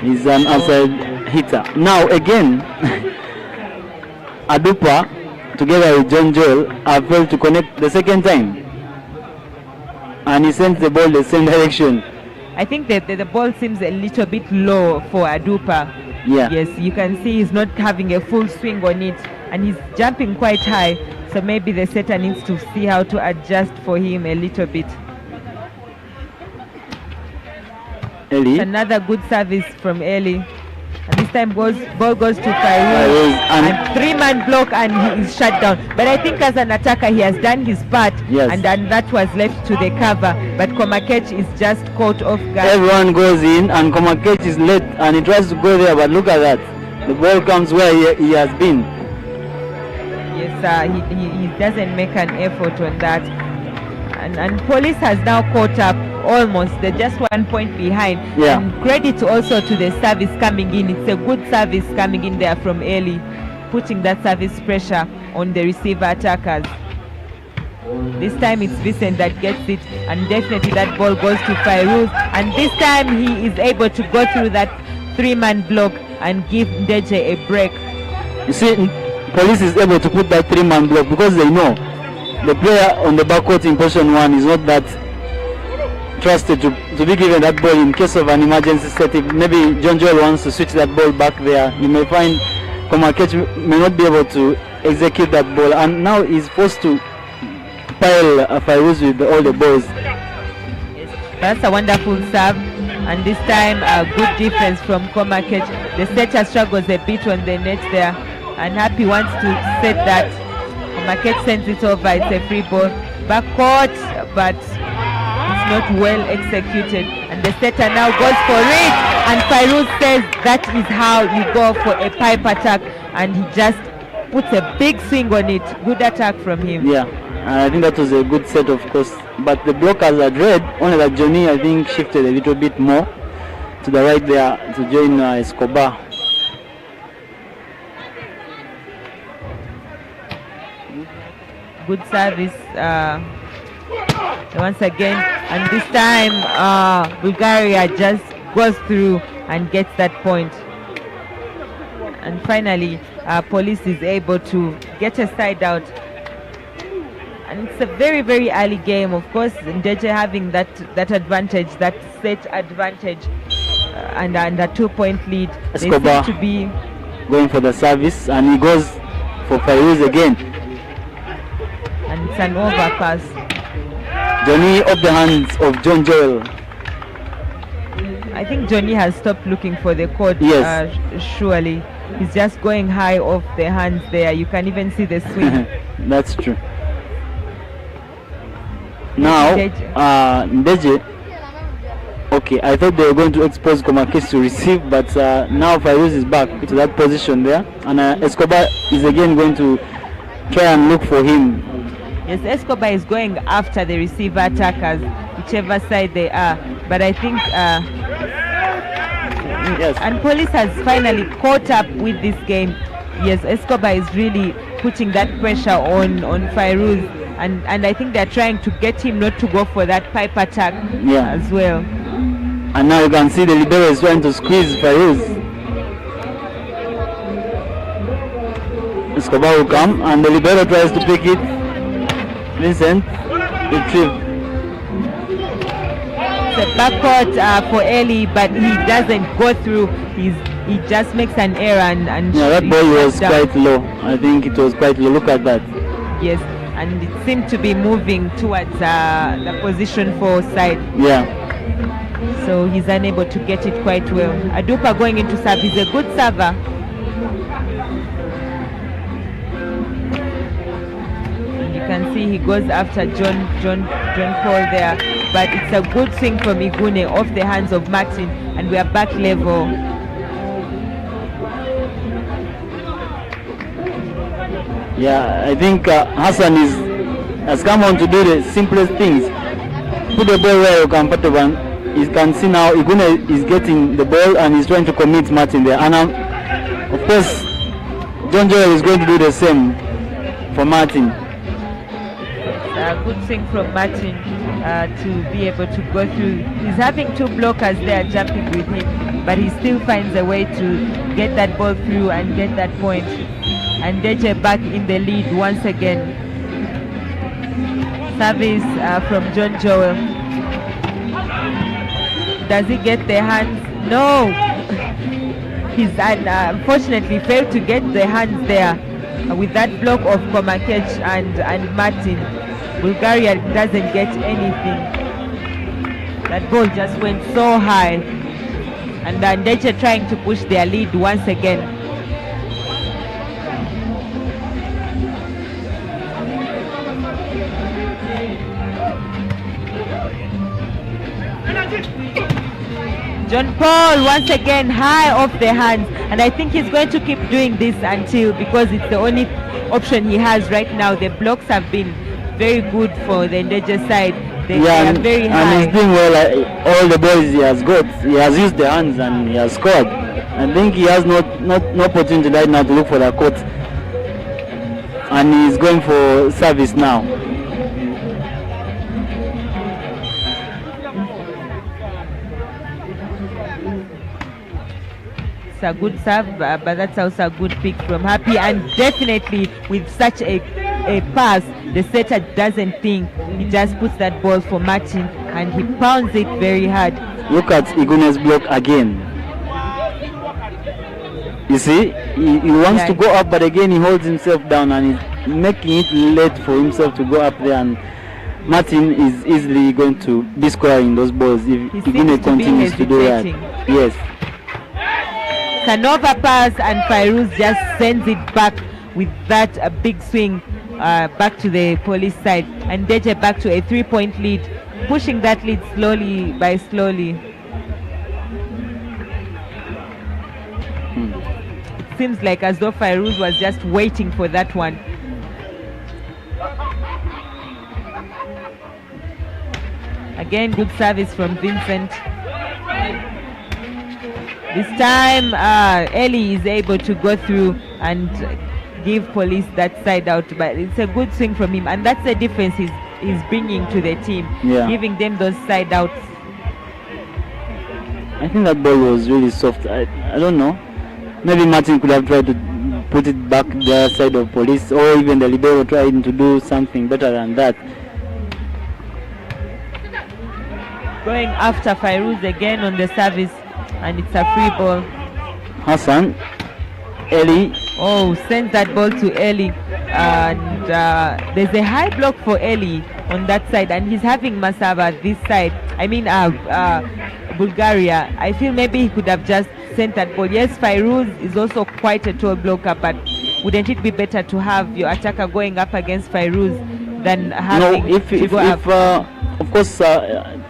He's an outside hitter. Now again, Adupa together with John Joel have failed to connect the second time, and he sends the ball the same direction. I think that the ball seems a little bit low for Adupa. Yeah. Yes, you can see he's not having a full swing on it, and he's jumping quite high. So maybe the setter needs to see how to adjust for him a little bit. Eli. Another good service from Eli. And this time ball goes to Fairuz. And three-man block, and he is shut down. But I think as an attacker he has done his part. Yes. And that was left to the cover. But Komakech is just caught off guard. Everyone goes in and Komakech is late and he tries to go there, but look at that. The ball comes where he has been. Yes, he doesn't make an effort on that. And Police has now caught up almost. They're just 1 point behind. Yeah. And credit also to the service coming in. It's a good service coming in there from Eli, putting that service pressure on the receiver attackers. This time it's Vincent that gets it, and definitely that ball goes to Fairuz. And this time he is able to go through that three-man block and give Ndejje a break. You see, Police is able to put that three-man block because they know the player on the backcourt in position 1 is not that trusted to be given that ball in case of an emergency set. If maybe John Joel wants to switch that ball back there, you may find Komakech may not be able to execute that ball, and now he's forced to pile Fairuz with all the balls. Yes, that's a wonderful serve, and this time a good defense from Komakech. The setter struggles a bit on the net there, and Happy wants to set that. Komakech sends it over. It's a free ball. Backcourt, but it's not well executed. And the setter now goes for it. And Fairuz says that is how you go for a pipe attack. And he just puts a big swing on it. Good attack from him. Yeah, I think that was a good set, of course. But the blockers had read, only that Johnny, I think, shifted a little bit more to the right there to join Escobar. Good service once again, and this time Bulgaria just goes through and gets that point. And finally Police is able to get a side out, and it's a very, very early game. Of course, Ndejje having that advantage, that set advantage, and a 2-point lead. Escobar they seem to be going for the service, and he goes for Fairuz again. And it's an overpass. Johnny off the hands of John Joel. I think Johnny has stopped looking for the court. Yes. Surely. He's just going high off the hands there. You can even see the swing. That's true. Now, Ndejje. Okay, I thought they were going to expose Komakech to receive, but now Fairuz is back to that position there. And Escobar is again going to try and look for him. Yes, Escobar is going after the receiver attackers, whichever side they are. But I think yes. And Police has finally caught up with this game. Yes, Escobar is really putting that pressure on Fairuz, and I think they're trying to get him not to go for that pipe attack as well. And now you can see the libero is trying to squeeze Fairuz. Escobar will come, and the libero tries to pick it. Vincent retrieve. It's a backcourt for Eli, but he doesn't go through. He just makes an error and yeah, that ball was quite low. I think it was quite low. Look at that. Yes, and it seemed to be moving towards the position 4 side. Yeah. So he's unable to get it quite well. Adupa going into serve. He's a good server. And you can see he goes after John Paul there. But it's a good swing from Igune off the hands of Martin, and we are back level. Yeah, I think Hassan has come on to do the simplest things. Put the ball where you're comfortable. You can see now Igune is getting the ball and he's trying to commit Martin there. And of course, John Joel is going to do the same for Martin. A good thing from Martin to be able to go through. He's having 2 blockers there jumping with him, but he still finds a way to get that ball through and get that point. And Ndejje back in the lead once again. Service from John Joel. Does he get the hands? No! He's unfortunately failed to get the hands there with that block of Komakech and Martin. Bulgaria doesn't get anything. That ball just went so high. And Ndejje trying to push their lead once again. John Paul once again high off the hands, and I think he's going to keep doing this until, because it's the only option he has right now. The blocks have been very good for the Ndejje side. They are very high. And he's doing well. All the balls he has got, he has used the hands and he has scored. I think he has no opportunity right now to look for the court, and he's going for service now. It's a good serve, but that's also a good pick from Happy, and definitely with such a pass, the setter doesn't think. He just puts that ball for Martin and he pounds it very hard. Look at Igune's block again. You see, he wants to go up, but again he holds himself down and he's making it late for himself to go up there, and Martin is easily going to be scoring those balls if Igune continues to do that. Yes. Canova pass, and Fairuz just sends it back with that big swing back to the police side, and Ndejje back to a 3-point lead, pushing that lead slowly by slowly. It seems like as though Fairuz was just waiting for that one. Again, good service from Vincent. This time, Ellie is able to go through and give police that side out, but it's a good swing from him, and that's the difference he's bringing to the team, giving them those side outs. I think that ball was really soft. I don't know. Maybe Martin could have tried to put it back the other side of police, or even the libero trying to do something better than that. Going after Fairuz again on the service, and it's a free ball. Hassan, Ellie. Oh, sends that ball to Ellie, and there's a high block for Ellie on that side, and he's having Masava this side. I mean, Bulgaria. I feel maybe he could have just sent that ball. Yes, Fairuz is also quite a tall blocker, but wouldn't it be better to have your attacker going up against Fairuz than having to go up? Of course,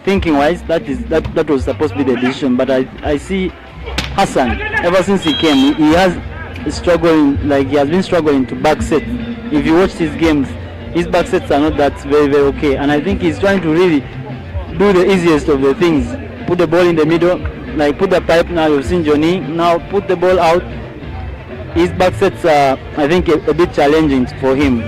thinking wise, that was supposed to be the decision, but I see Hassan, ever since he came, he has been struggling to back set. If you watch his games, his back sets are not that very, very okay, and I think he's trying to really do the easiest of the things. Put the ball in the middle, like put the pipe. Now you've seen Johnny, now put the ball out. His back sets are, I think, a bit challenging for him.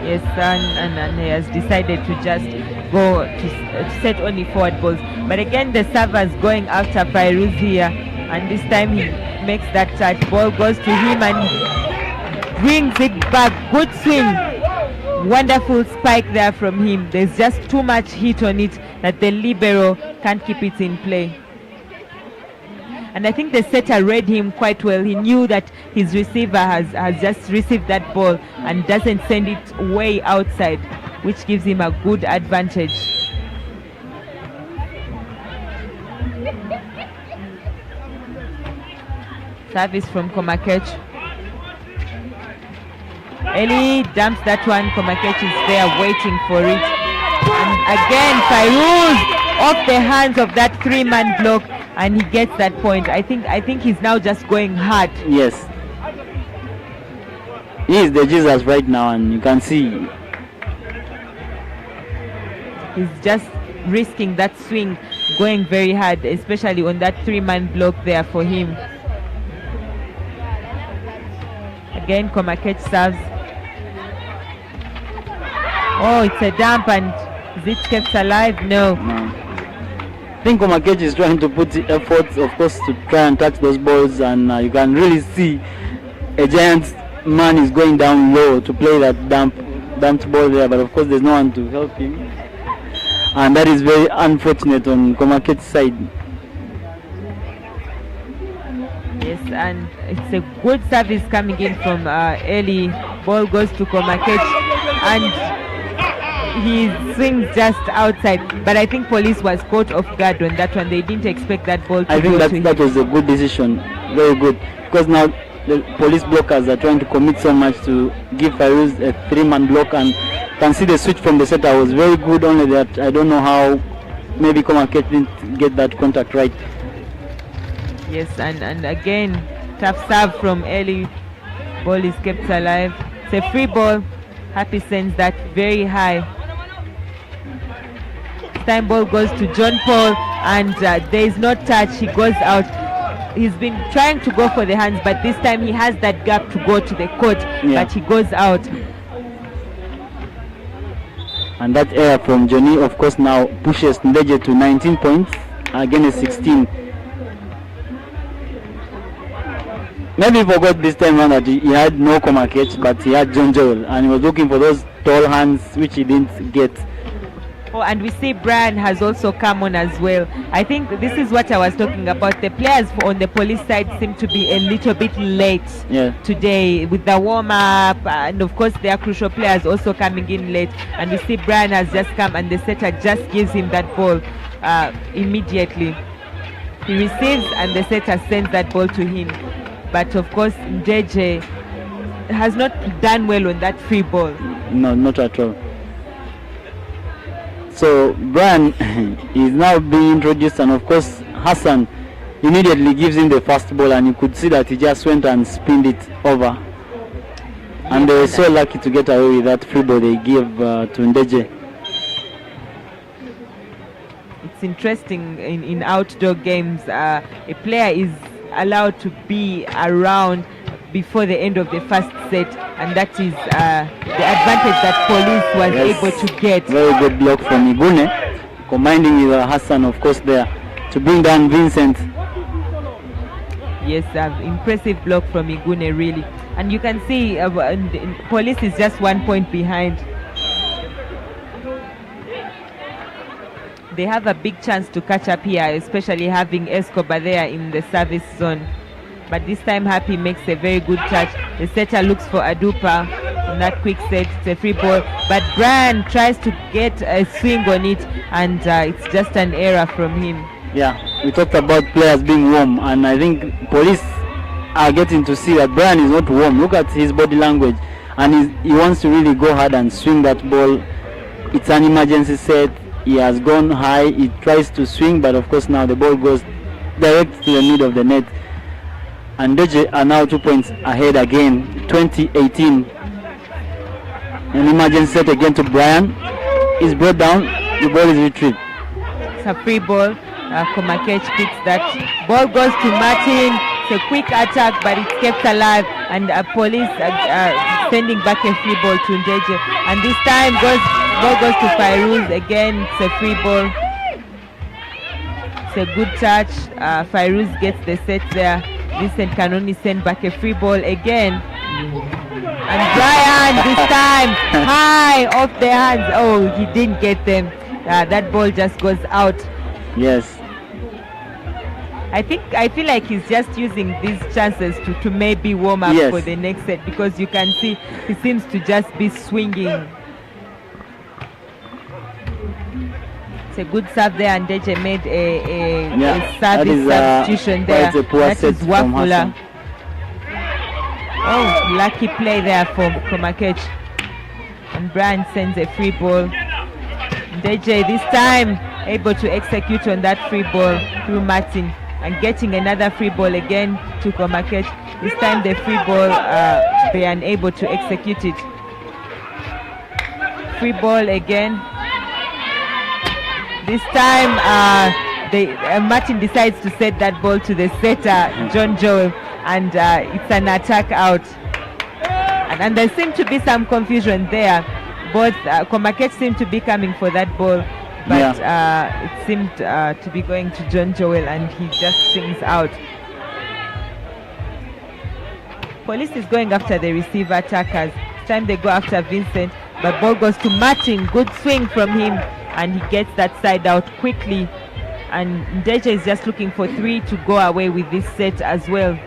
Yes, and he has decided to just go to set only forward balls. But again, the server's going after Fairuz here, and this time he makes that touch. Ball goes to him and brings it back. Good swing. Wonderful spike there from him. There's just too much heat on it that the libero can't keep it in play. And I think the setter read him quite well. He knew that his receiver has just received that ball and doesn't send it way outside, which gives him a good advantage. Service from Komakech. Eli dumps that one. Komakech is there waiting for it. And again, Fairuz off the hands of that 3-man block, and he gets that point. I think he's now just going hard. Yes. He is the Jesus right now, and you can see he's just risking that swing, going very hard, especially on that 3-man block there for him. Again, Komakech serves. Oh, it's a dump, and is it kept alive? No. I think Komakech is trying to put the effort, of course, to try and touch those balls, and you can really see a giant man is going down low to play that dumped ball there, but of course there's no one to help him, and that is very unfortunate on Komakech's side. Yes, and it's a good service coming in from Eli. Ball goes to Komakech, and he swings just outside. But I think Police was caught off guard on that one. They didn't expect that ball to go to him. I think that was a good decision, very good, because now the Police blockers are trying to commit so much to give Fairuz a 3-man block, and can see the switch from the setter was very good, only that I don't know how maybe Komakech didn't get that contact right. Yes, and again, tough serve from Eli. Ball is kept alive. It's a free ball. Happy sends that very high. Time ball goes to John Paul, and there is no touch. He goes out. He's been trying to go for the hands, but this time he has that gap to go to the court, but he goes out. And that error from Johnny, of course, now pushes Ndejje to 19 points against 16. Maybe he forgot this time around that he had no Komakech, but he had John Joel, and he was looking for those tall hands, which he didn't get. Oh, and we see Brian has also come on as well. I think this is what I was talking about. The players on the Police side seem to be a little bit late today with the warm-up, and of course there are crucial players also coming in late. And we see Brian has just come, and the setter just gives him that ball immediately. He receives, and the setter sends that ball to him. But of course, Ndejje has not done well on that free ball. No, not at all. So Brian is now being introduced, and of course Hassan immediately gives him the first ball, and you could see that he just went and spinned it over. And they were so lucky to get away with that free ball they give to Ndejje. It's interesting in outdoor games, a player is allowed to be around before the end of the first set, and that is the advantage that Police was able to get. Very good block from Igune, combining with Hassan, of course, there to bring down Vincent. Yes, impressive block from Igune, really. And you can see Police is just 1 point behind. They have a big chance to catch up here, especially having Escobar there in the service zone. But this time Happy makes a very good touch. The setter looks for Adupa on that quick set. It's a free ball, but Brian tries to get a swing on it, and it's just an error from him. Yeah, we talked about players being warm, and I think Police are getting to see that Brian is not warm. Look at his body language, and he wants to really go hard and swing that ball. It's an emergency set. He has gone high. He tries to swing, but of course now the ball goes direct to the mid of the net. And Ndejje are now 2 points ahead again, 20-18. An emergency set again to Brian. He's brought down. The ball is retrieved. It's a free ball. Komakech picks that. Ball goes to Martin. It's a quick attack, but it's kept alive. And Police sending back a free ball to Ndejje. And this time ball goes to Fairuz. Again, it's a free ball. It's a good touch. Fairuz gets the set there. Vincent can only send back a free ball again. And Brian this time high off the hands. Oh, he didn't get them. That ball just goes out. Yes. I feel like he's just using these chances to maybe warm up Yes. for the next set, because you can see he seems to just be swinging. It's a good serve there, and Ndejje made a that service is, substitution there. quite a poor That set is from Wafula. Hassan. Oh, lucky play there for Komakech. And Brian sends a free ball. Ndejje this time able to execute on that free ball through Martin, and getting another free ball again to Komakech. This time the free ball, they are unable to execute it. Free ball again. This time Martin decides to set that ball to the setter, John Joel, and it's an attack out. And there seemed to be some confusion there. Both Komakech seemed to be coming for that ball, but it seemed to be going to John Joel, and he just swings out. Police is going after the receiver attackers. This time they go after Vincent, but ball goes to Martin. Good swing from him, and he gets that side out quickly. And Ndejje is just looking for 3 to go away with this set as well.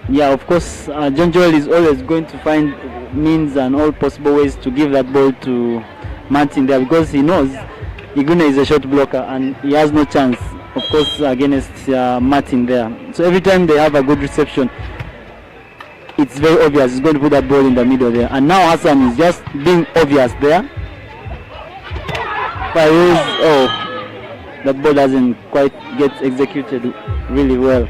Yeah, of course, John Joel is always going to find means and all possible ways to give that ball to Martin there, because he knows Iguna is a shot blocker and he has no chance, of course, against Martin there. So every time they have a good reception, it's very obvious he's going to put that ball in the middle there. And now Hassan is just being obvious there. That ball doesn't quite get executed really well.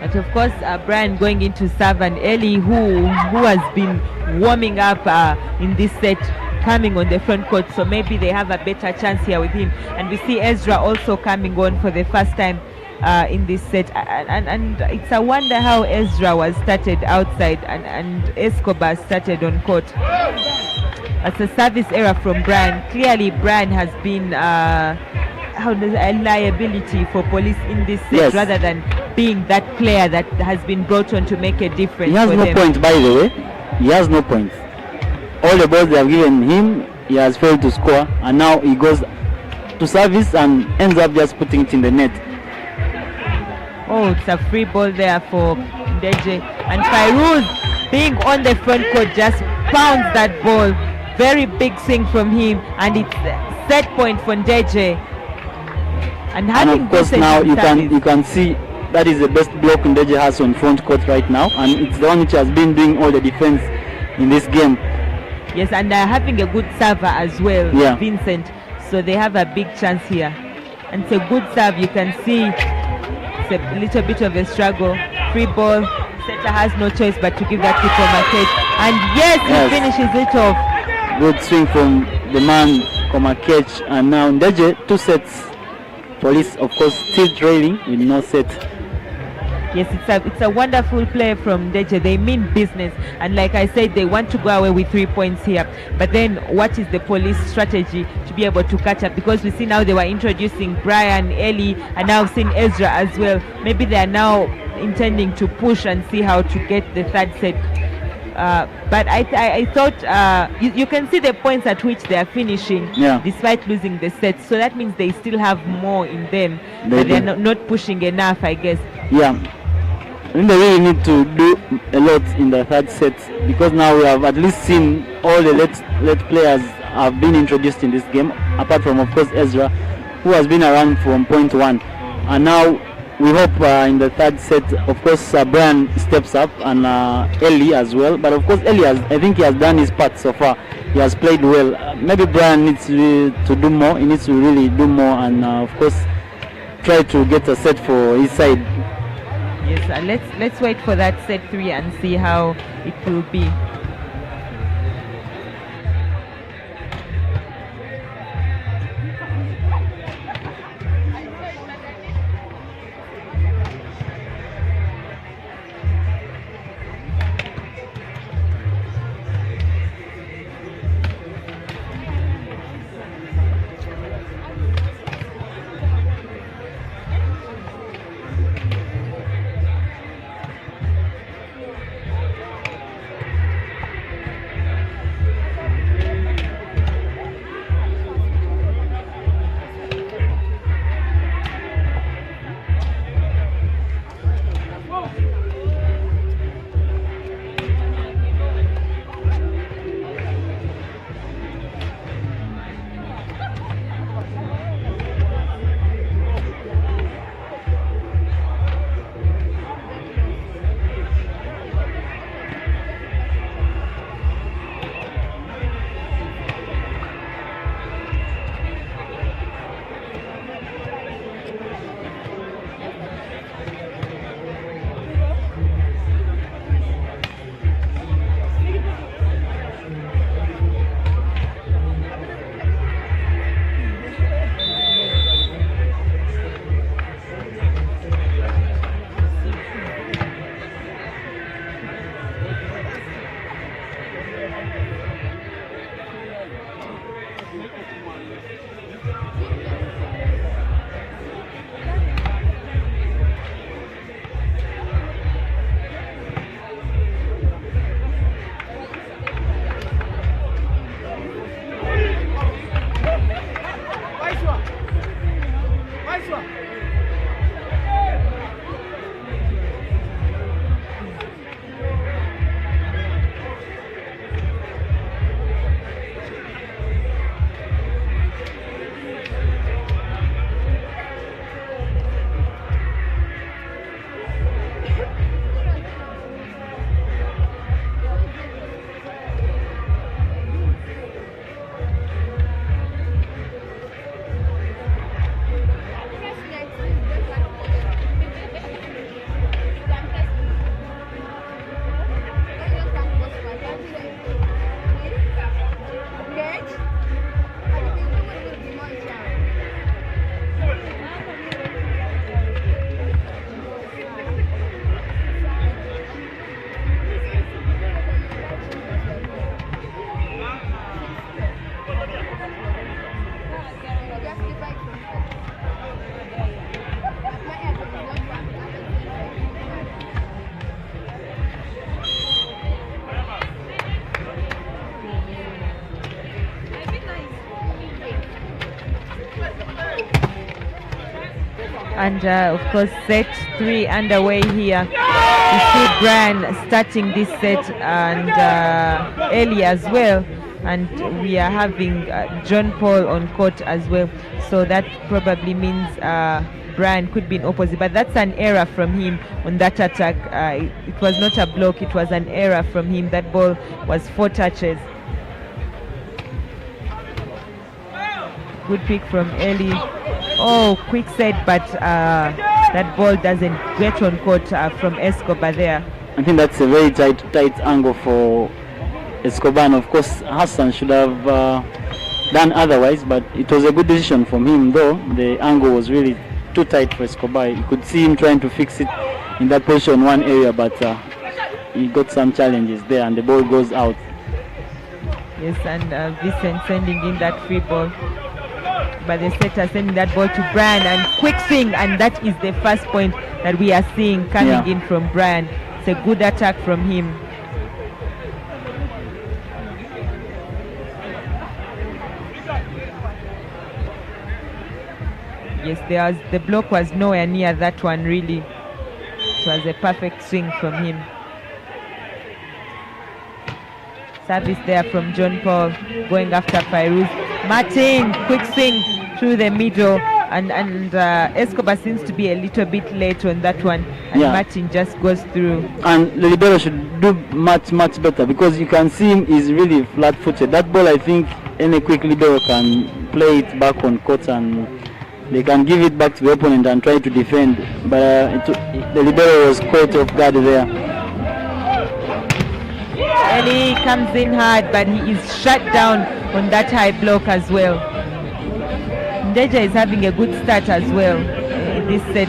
But of course, Brian going into serve, and Eli, who has been warming up in this set, coming on the front court, so maybe they have a better chance here with him. And we see Ezra also coming on for the first time in this set, and it's a wonder how Ezra was started outside and Escobar started on court. That's a service error from Brian. Clearly, Brian has been a liability for Police in this set, Yes. rather than being that player that has been brought on to make a difference. He has for no them. points, by the way. He has no points. All the balls they have given him, he has failed to score, and now he goes to service and ends up just putting it in the net. Oh, it's a free ball there for Ndejje, and Fairuz, being on the front court, just pounds that ball. Very big swing from him, and it's a set point for Ndejje. And And having of course decent now service. you can see that is the best block Ndejje has on front court right now, and it's the one which has been doing all the defense in this game. Yes, and they're having a good server as well, Yeah. Vincent. So they have a big chance here. And it's a good serve. You can see it's a little bit of a struggle. Free ball. Setter has no choice but to give that to Komakech. And yes, he Yes. finishes it off. Good swing from the man Komakech, and now Ndejje 2 sets. Police, of course, still trailing with no set. Yes, it's a wonderful play from Ndejje. They mean business, and like I said, they want to go away with 3 points here. But then, what is the Police strategy to be able to catch up? Because we see now they were introducing Brian, Eli, and now seeing Ezra as well. Maybe they are now intending to push and see how to get the third set. But I thought you can see the points at which they are finishing, Yeah. despite losing the set. So that means they still have more in them, They but they're do. not pushing enough, I guess. Yeah, I think they really need to do a lot in the third set, because now we have at least seen all the late players have been introduced in this game, apart from, of course, Ezra, who has been around from point 1, and now we hope in the third set, of course, Brian steps up, and Eli as well. But of course, Eli I think he has done his part so far. He has played well. Maybe Brian needs to do more. He needs to really do more, and of course, try to get a set for his side. Yes, let's wait for that set 3 and see how it will be. And of course, set 3 underway here. You see Brian starting this set, and Ellie as well. And we are having John Paul on court as well. So that probably means Brian could be in opposite. But that's an error from him on that attack. It was not a block, it was an error from him. That ball was 4 touches. Good pick from Ellie. Oh, quick set, but that ball doesn't get on court from Escobar there. I think that's a very tight angle for Escobar. And of course, Hassan should have done otherwise, but it was a good decision from him, though the angle was really too tight for Escobar. You could see him trying to fix it in that position one area, but he got some challenges there, and the ball goes out. Yes, and Vincent sending in that free ball. But the setter sending that ball to Brian, and quick swing, and that is the first point that we are seeing coming in from Brian. It's a good attack from him. Yes, the block was nowhere near that one really. It was a perfect swing from him. Service there from John Paul, going after Fairuz. Martin, quick swing through the middle, and Escobar seems to be a little bit late on that one, and Martin just goes through. And the libero should do much better, because you can see him is really flat-footed. That ball, I think any quick libero can play it back on court, and they can give it back to the opponent and try to defend, but the libero was caught off guard there. Eli comes in hard, but he is shut down on that high block as well. Ndejje is having a good start as well in this set.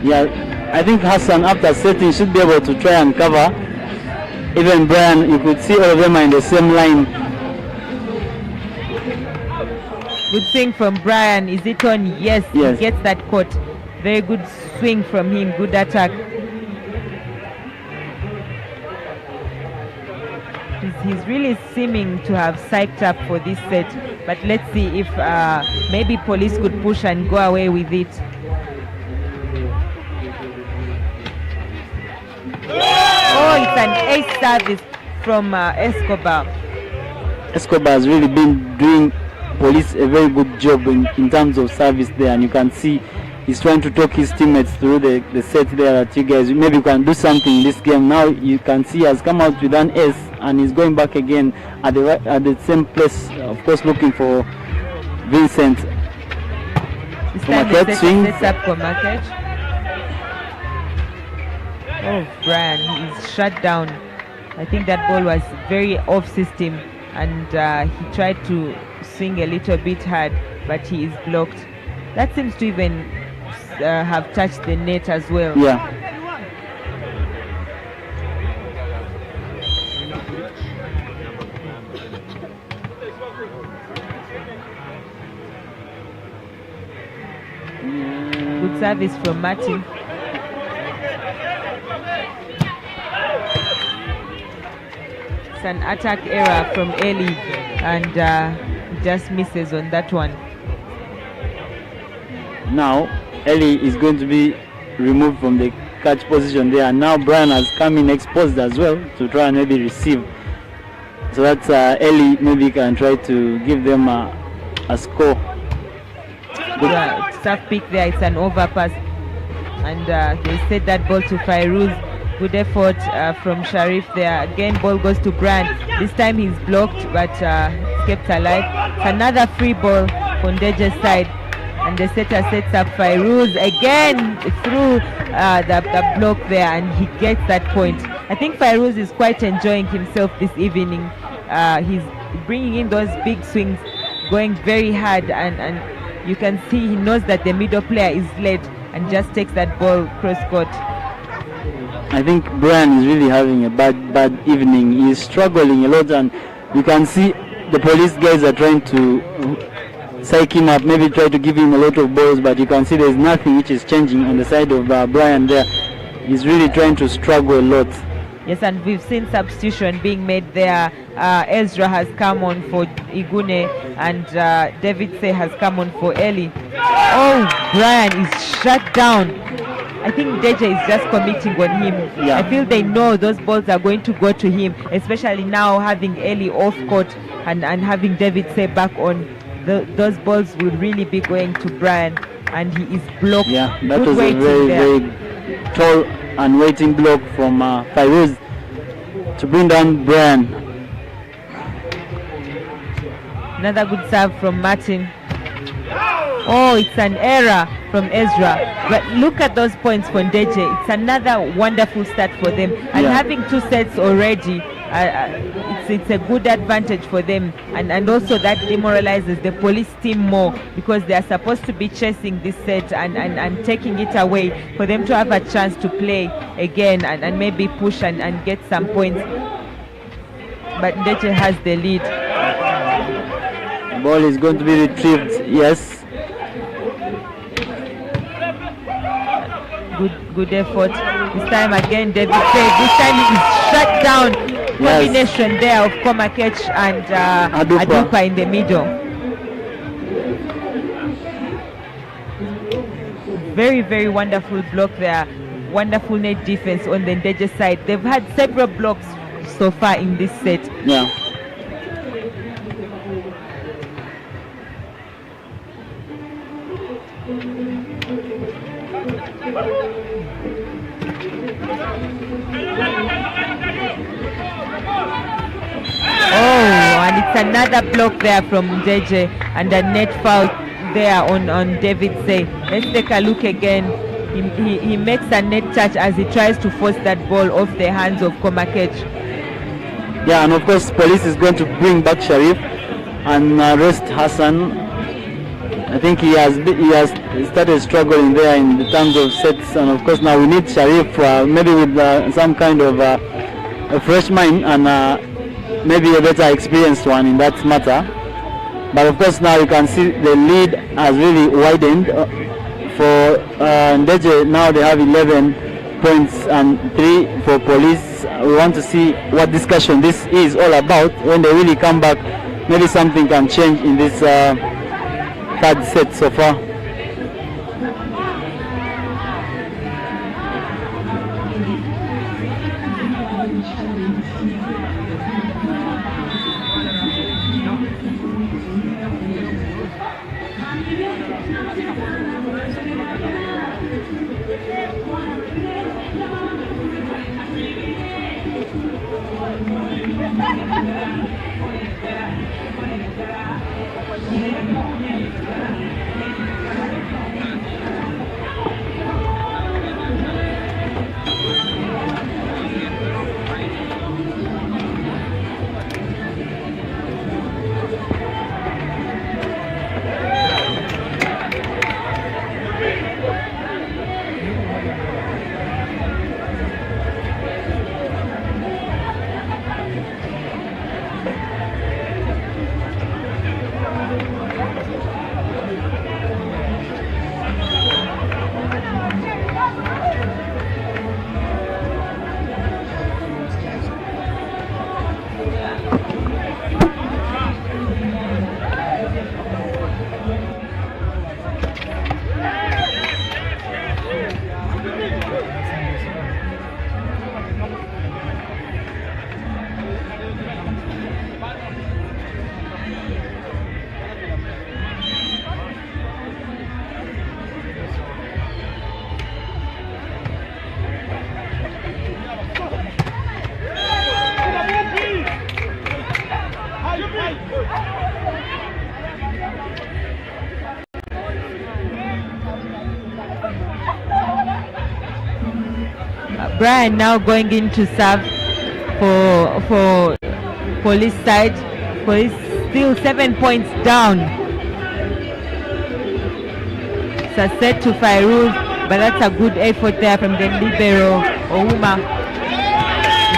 Yeah, I think Hassan, after setting, should be able to try and cover. Even Brian, you could see all of them are in the same line. Good swing from Brian. Is it on? Yes. He gets that caught. Very good swing from him. Good attack. He's really seeming to have psyched up for this set. But let's see if maybe police could push and go away with it. Oh, it's an ace service from Escobar. Escobar has really been doing police a very good job in terms of service there, and you can see he's trying to talk his teammates through the set there that you guys maybe can do something in this game. Now you can see he has come out with an ace, and he's going back again at the same place, of course looking for Vincent. This time the sets up for Market. Oh, Brian, he's shut down. I think that ball was very off system, and he tried to swing a little bit hard, but he is blocked. That seems to even have touched the net as well. Yeah. Good service from Martin. It's an attack error from Eli, and just misses on that one. Now Eli is going to be removed from the catch position there, and now Brian has come in exposed as well to try and maybe receive. So that's Eli maybe can try to give them a score. Good tough pick there. It's an overpass, and they set that ball to Fairuz. Good effort from Sharif there. Again, ball goes to Brian. This time he's blocked, but kept alive. It's another free ball on Ndejje's side, and the setter sets up Fairuz again through the block there, and he gets that point. I think Fairuz is quite enjoying himself this evening. He's bringing in those big swings, going very hard, and you can see he knows that the middle player is late and just takes that ball cross court. I think Brian is really having a bad evening. He's struggling a lot, and you can see the police guys are trying to psych him up, maybe try to give him a lot of balls, but you can see there's nothing which is changing on the side of Brian there. He's really trying to struggle a lot. Yes, and we've seen substitution being made there. Ezra has come on for Igune, and David Say has come on for Eli. Oh, Brian is shut down. I think Ndejje is just committing on him. Yeah. I feel they know those balls are going to go to him, especially now having Eli off court and having David Say back on. Those balls will really be going to Brian, and he is blocked. Yeah, that Good was a waiting very, there. very tall and waiting block from Fairuz to bring down Brian. Another good serve from Martin. Oh, it's an error from Ezra. But look at those points for Ndejje. It's another wonderful start for them. And Yeah. having 2 sets already, it's a good advantage for them. And also that demoralizes the police team more, because they are supposed to be chasing this set and taking it away for them to have a chance to play again and maybe push and get some points. But Ndejje has the lead. The ball is going to be retrieved, yes. Good effort. This time again, David Say. This time he is shut down. Combination there of Komakech and Adupa in the middle. Very, very wonderful block there. Wonderful net defense on the Ndejje side. They've had several blocks so far in this set. Yeah. Oh, and it's another block there from Ndejje and a net foul there on David Say. Let's take a look again. He makes a net touch as he tries to force that ball off the hands of Komakech. Yeah, and of course police is going to bring back Sharif and arrest Hassan. I think he has started struggling there in the terms of sets, and of course now we need Sharif maybe with some kind of a fresh mind and maybe a better experienced one in that matter. But of course now you can see the lead has really widened for Ndejje. Now they have 11 points and 3 for police. We want to see what discussion this is all about. When they really come back, maybe something can change in this third set so far. Brian now going in to serve for police side. Police still 7 points down. It's a set to Fairuz, but that's a good effort there from the libero Ouma.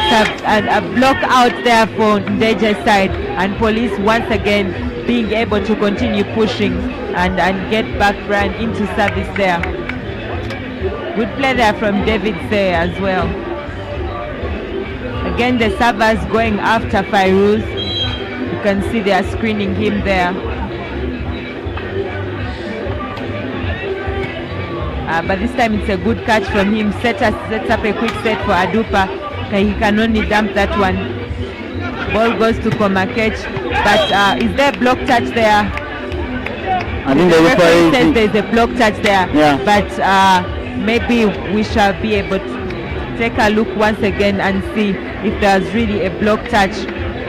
It's a block out there for Ndejje's side, and police once again being able to continue pushing and get back Brian into service there. Good play there from David Say as well. again the servers going after Fairuz. You can see they are screening him there. But this time it's a good catch from him. Sets up a quick set for Adupa. He can only dump that one. Ball goes to Komakech. But is there a block touch there? I think the referee says there's a block touch there. Yeah. But maybe we shall be able to take a look once again and see if there's really a block touch.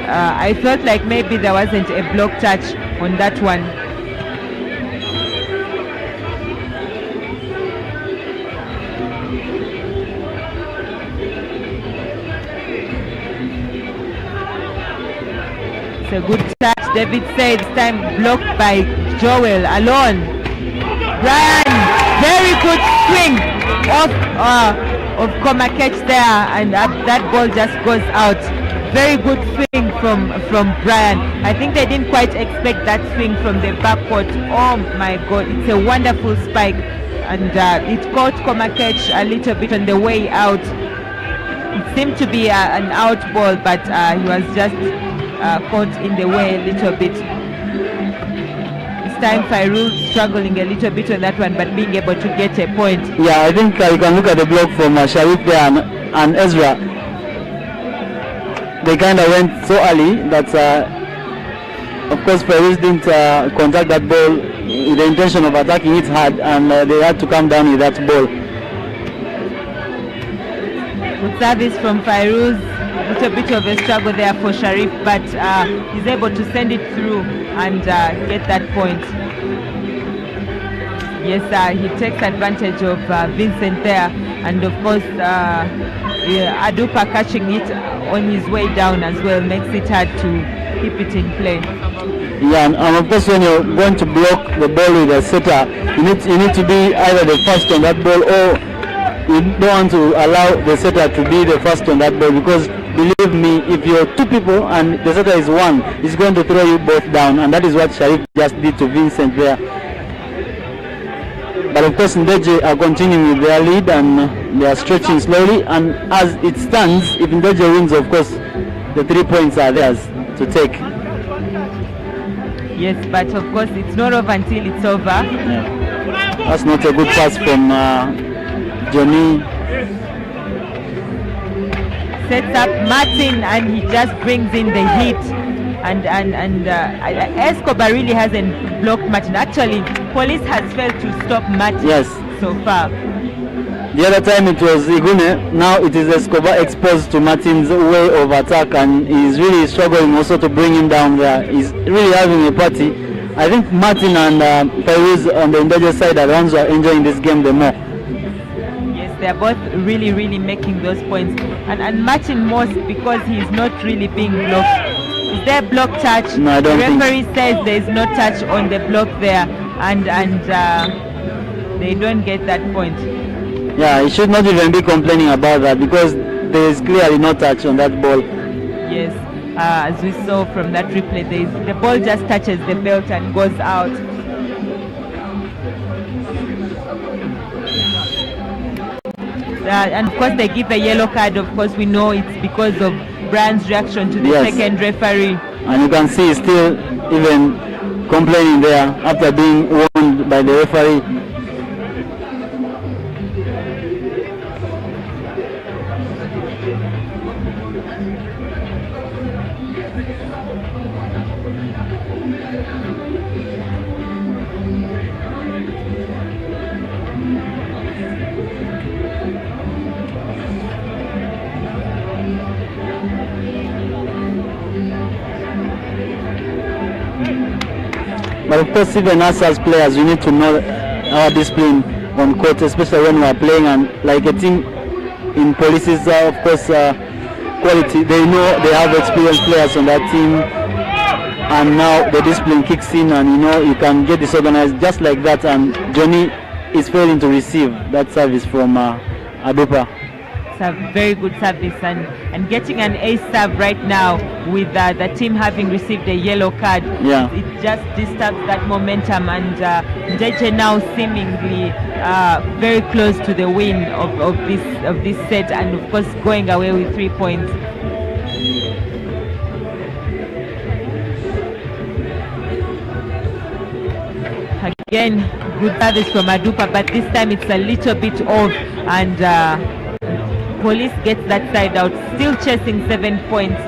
I felt like maybe there wasn't a block touch on that one. It's a good touch. David said this time blocked by Joel alone. Brian, very good swing of Komakech there, and that ball just goes out. Very good swing from Brian. I think they didn't quite expect that swing from the backcourt. Oh my God, it's a wonderful spike, and it caught Komakech a little bit on the way out. It seemed to be an out ball, but he was just caught in the way a little bit. This time Fairuz struggling a little bit on that one, but being able to get a point. Yeah, I think you can look at the block from Sharif there and Ezra. They kind of went so early that of course Fairuz didn't contact that ball with the intention of attacking it hard, and they had to come down with that ball. Good service from Fairuz. Little bit of a struggle there for Sharif, but he's able to send it through and get that point. Yes, he takes advantage of Vincent there, and of course Adupa catching it on his way down as well makes it hard to keep it in play. Yeah, and of course when you're going to block the ball with a setter, you need to be either the first on that ball, or you don't want to allow the setter to be the first on that ball, because believe me, if you're two people and the setter is one, it's going to throw you both down, and that is what Sharif just did to Vincent there. But of course Ndejje are continuing with their lead, and they are stretching slowly, and as it stands, if Ndejje wins, of course the 3 points are theirs to take. Yes, but of course it's not over until it's over. Yeah. That's not a good pass from Johnny. Sets up Martin, and he just brings in the heat, and Escobar really hasn't blocked Martin. Actually, police has failed to stop Martin so far. The other time it was Igune, now it is Escobar exposed to Martin's way of attack, and he's really struggling also to bring him down there. He's really having a party. I think Martin and Fairuz on the Ndejje side are the ones who are enjoying this game the more. They're both really making those points, and Martin most because he's not really being blocked. Is there block touch? No, I don't think. The referee says there's no touch on the block there, and they don't get that point. Yeah, he should not even be complaining about that, because there is clearly no touch on that ball. Yes, as we saw from that replay, the ball just touches the belt and goes out. And of course they give a yellow card. Of course we know it's because of Brian's reaction to the second referee. And you can see he's still even complaining there after being warned by the referee. But of course, even us as players, we need to know our discipline on court, especially when we are playing. And like a team in Police's, of course, quality, they know they have experienced players on that team, and now the discipline kicks in, and you can get disorganized just like that. And Johnny is failing to receive that service from Adupa. It's a very good service, and getting an ace serve right now with the team having received a yellow card, it just disturbs that momentum, and Ndejje now seemingly very close to the win of this set, and of course going away with 3 points. Again, good service from Adupa, but this time it's a little bit off, and Police gets that side out, still chasing 7 points.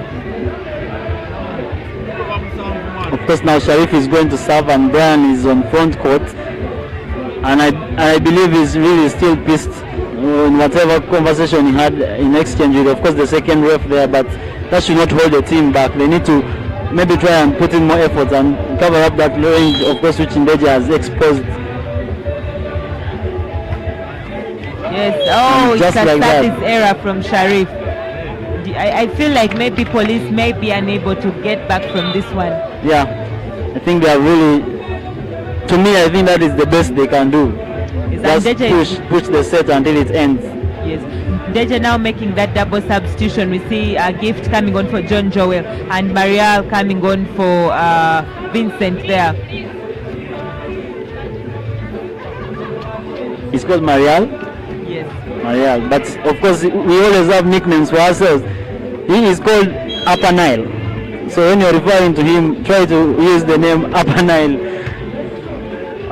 Of course, now Sharif is going to serve, and Brian is on front court, and I believe he's really still pissed in whatever conversation he had in exchange with, of course, the second ref there, but that should not hold the team back. They need to maybe try and put in more effort and cover up that range, of course, which Ndejje has exposed. Yes, oh, it's a like service error from Sharif. I feel like maybe Police may be unable to get back from this one. Yeah, I think they are really, to me, I think that is the best they can do. Just push the set until it ends. Yes, Ndejje now making that double substitution. We see a Gift coming on for John Joel and Marial coming on for Vincent there. It's called Marial? Yes. Marial, but of course we always have nicknames for ourselves. He is called Upper Nile. So when you're referring to him, try to use the name Upper Nile.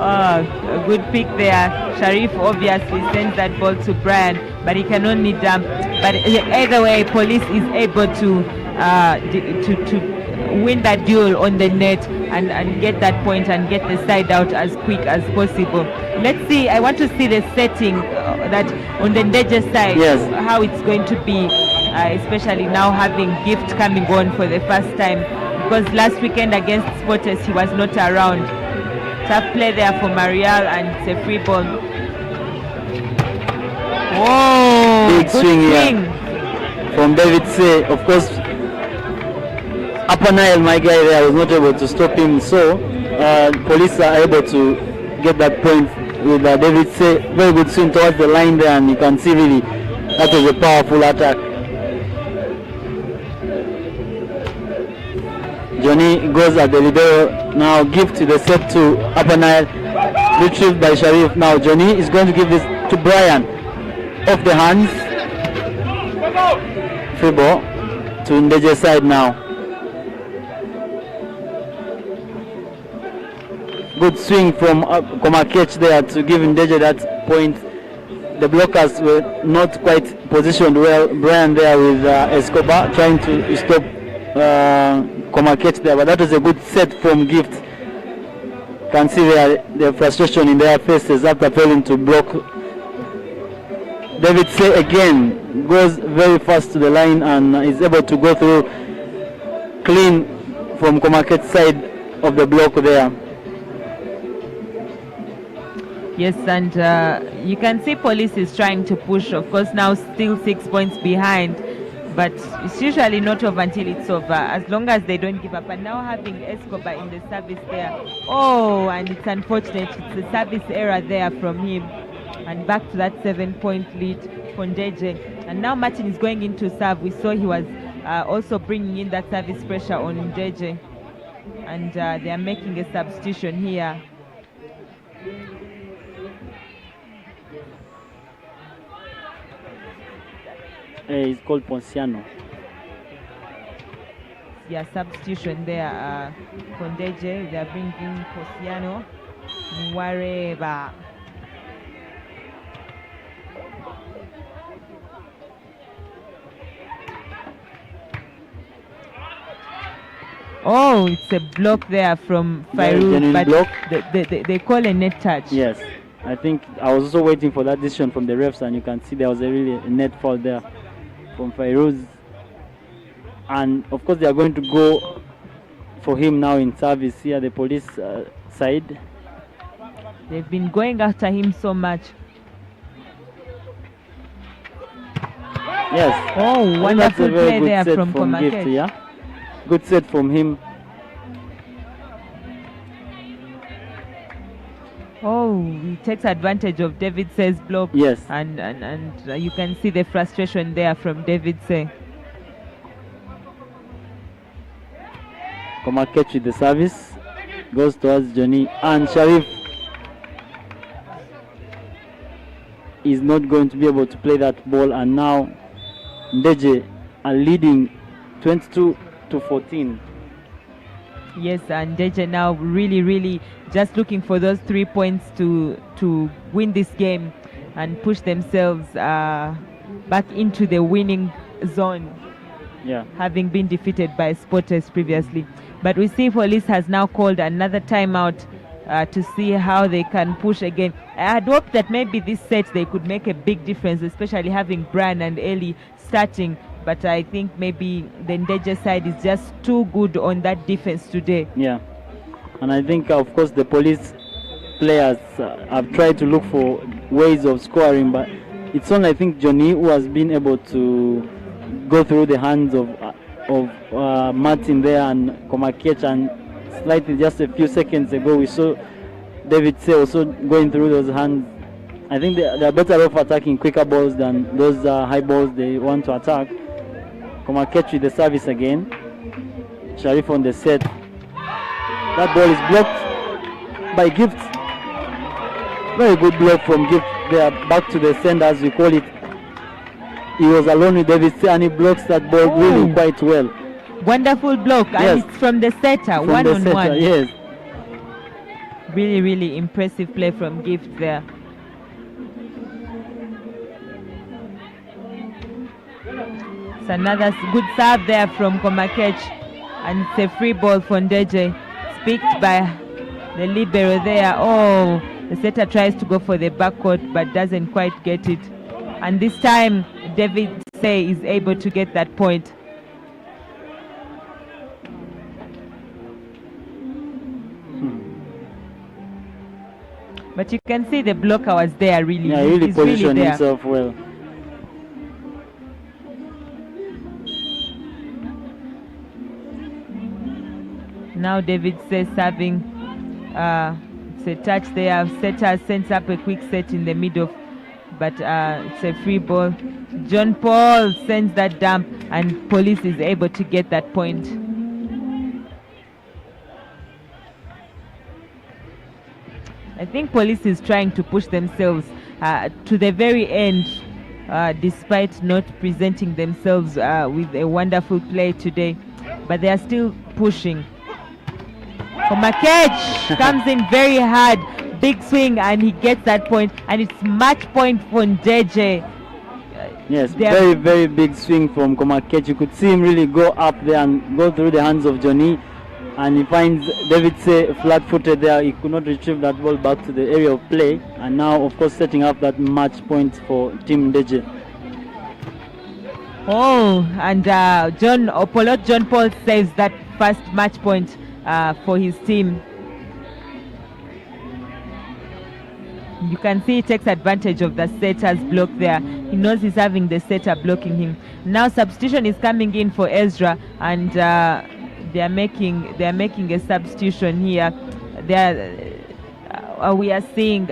A good pick there. Sharif obviously sends that ball to Brian, but he can only dump. But either way, Police is able to win that duel on the net and get that point and get the side out as quick as possible. Let's see. I want to see the setting that on the Ndejje side, yes, how it's going to be, especially now having Gift coming on for the first time, because last weekend against Sporters he was not around. Tough play there for Marial, and it's a free ball. Whoa! Big swing here from David Say. Of course, Upper Nile, my guy there, was not able to stop him. So Police are able to get that point with David Say. Very good swing towards the line there, and you can see really that was a powerful attack. Johnny goes at the libero now. Gift to the set to Upper Nile, retrieved by Sharif. Now Johnny is going to give this to Brian, off the hands. Free ball to Ndejje side now. Good swing from Komakech there to give Ndejje that point. The blockers were not quite positioned well. Brian there with Escobar trying to stop Komakech there, but that was a good set from Gift. Can see the frustration in their faces after failing to block. David Say again goes very fast to the line and is able to go through clean from Komakech's side of the block there. Yes, and you can see Police is trying to push. Of course, now still 6 points behind, but it's usually not over until it's over, as long as they don't give up. And now having Escobar in the service there. Oh, and it's unfortunate. It's a service error there from him. And back to that 7-point lead for Ndejje. And now Martin is going in to serve. We saw he was also bringing in that service pressure on Ndejje. And they are making a substitution here. It's called Ponciano. Yeah, substitution there for Ndejje. They are bringing Ponciano, Wareba. Oh, it's a block there from Fairuz, but they call a net touch. Yes, I think I was also waiting for that decision from the refs, and you can see there was a really net foul there from Fairuz. And of course they are going to go for him now in service here, the Police side. They've been going after him so much. Yes. Oh, wonderful play there from Komakech. Yeah, good set from him. Oh, he takes advantage of David Say's block. Yes. And you can see the frustration there from David Say. Komakech with the service, goes towards Johnny, and Sharif is not going to be able to play that ball, and now Ndejje are leading 22-14. Yes, and Ndejje now really just looking for those 3 points to win this game and push themselves back into the winning zone. Yeah. Having been defeated by Sporters previously. But we see Police has now called another timeout to see how they can push again. I had hoped that maybe this set they could make a big difference, especially having Brian and Ellie starting. But I think maybe the Ndejje side is just too good on that defense today. Yeah. And I think, of course, the Police players have tried to look for ways of scoring, but it's only, I think, Johnny who has been able to go through the hands of Martin there and Komakech, and slightly just a few seconds ago we saw David Serie also going through those hands. I think they are better off attacking quicker balls than those high balls they want to attack. Komakech with the service again. Sharif on the set. That ball is blocked by Gift. Very good block from Gift there, back to the sender as we call it. He was alone with David Serie and he blocks that ball really quite well. Wonderful block, Yes. and it's from the setter, From one the on setter, one. yes. Really impressive play from Gift there. It's another good serve there from Komakech, and it's a free ball for Ndejje, picked by the libero there. Oh, the setter tries to go for the backcourt but doesn't quite get it. And this time, David Serie is able to get that point. But you can see the blocker was there really. Yeah, he really He's positioned there. himself well. Now David says serving. It's a touch there. Setter sends up a quick set in the middle, but it's a free ball. John Paul sends that dump, and Police is able to get that point. I think Police is trying to push themselves to the very end, despite not presenting themselves with a wonderful play today, but they are still pushing. Komakech comes in very hard, big swing, and he gets that point, and it's match point for Ndejje. Yes, very big swing from Komakech. You could see him really go up there and go through the hands of Johnny, and he finds David Serie flat-footed there. He could not retrieve that ball back to the area of play, and now of course setting up that match point for Team Ndejje. Oh, and John Paul saves that first match point for his team. You can see he takes advantage of the setter's block there. He knows he's having the setter blocking him. Now substitution is coming in for Ezra, and they are making a substitution here. We are seeing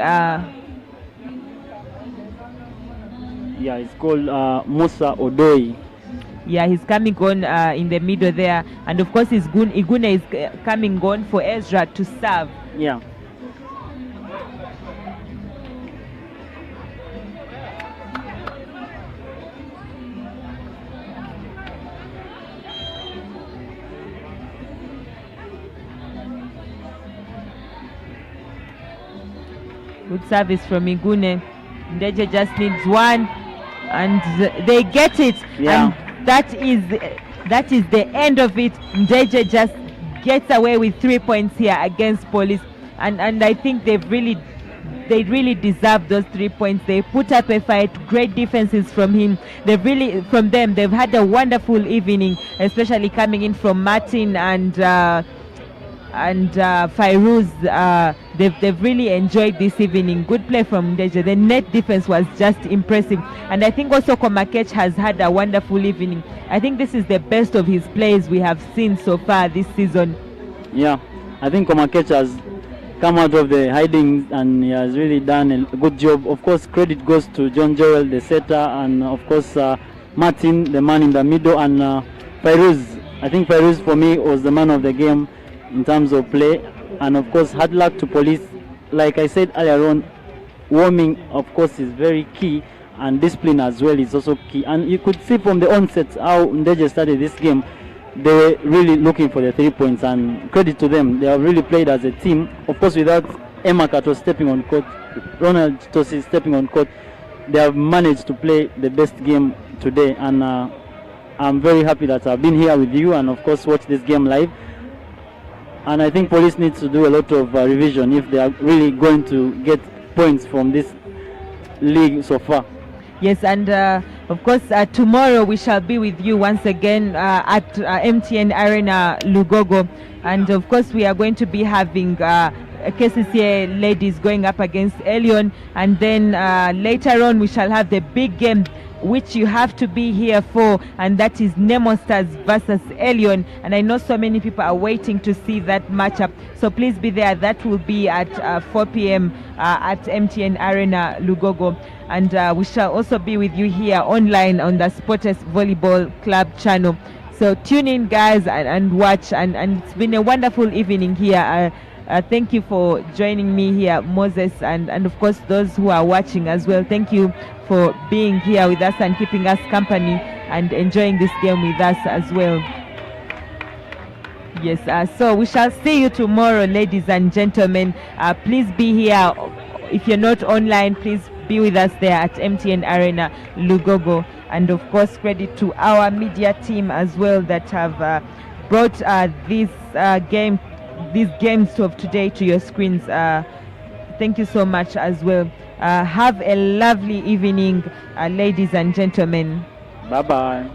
Yeah, it's called Musa Odoi. yeah, he's coming on in the middle there, and of course Igune is coming on for Ezra to serve. Yeah. Good service from Igune. Ndejje just needs one, and they get it. Yeah. And that is the end of it. Ndejje just gets away with 3 points here against Police, and I think they really deserve those 3 points. They put up a fight. Great defenses from him. They've had a wonderful evening, especially coming in from Martin and Fairuz. They've really enjoyed this evening. Good play from Ndejje. The net defense was just impressive, and I think also Komakech has had a wonderful evening. I think this is the best of his plays we have seen so far this season. Yeah, I think Komakech has come out of the hiding and he has really done a good job. Of course, credit goes to John Joel, the setter, and of course Martin, the man in the middle, and Fairuz. I think Fairuz for me was the man of the game in terms of play, and of course hard luck to Police. Like I said earlier on, warming of course is very key, and discipline as well is also key. And you could see from the onset how Ndejje started this game. They were really looking for the 3 points, and credit to them. They have really played as a team. Of course, without Emma Kato stepping on court, Ronald Tosi stepping on court, they have managed to play the best game today. And I'm very happy that I've been here with you and, of course, watch this game live. And I think police needs to do a lot of revision if they are really going to get points from this league so far. Yes, and of course tomorrow we shall be with you once again at MTN Arena Lugogo, and of course we are going to be having KCCA ladies going up against Elion, and then later on we shall have the big game which you have to be here for, and that is Nemo Stars versus Elion, and I know so many people are waiting to see that matchup, so please be there. That will be at 4 p.m. At MTN Arena Lugogo, and we shall also be with you here online on the Sporters Volleyball Club channel. So tune in, guys, and watch, and it's been a wonderful evening here. Thank you for joining me here, Moses, and of course those who are watching as well. Thank you for being here with us and keeping us company and enjoying this game with us as well. Yes, so we shall see you tomorrow, ladies and gentlemen. Please be here. If you're not online, please be with us there at MTN Arena Lugogo. And of course, credit to our media team as well that have brought these games of today to your screens. Thank you so much as well. Have a lovely evening, ladies and gentlemen. Bye-bye.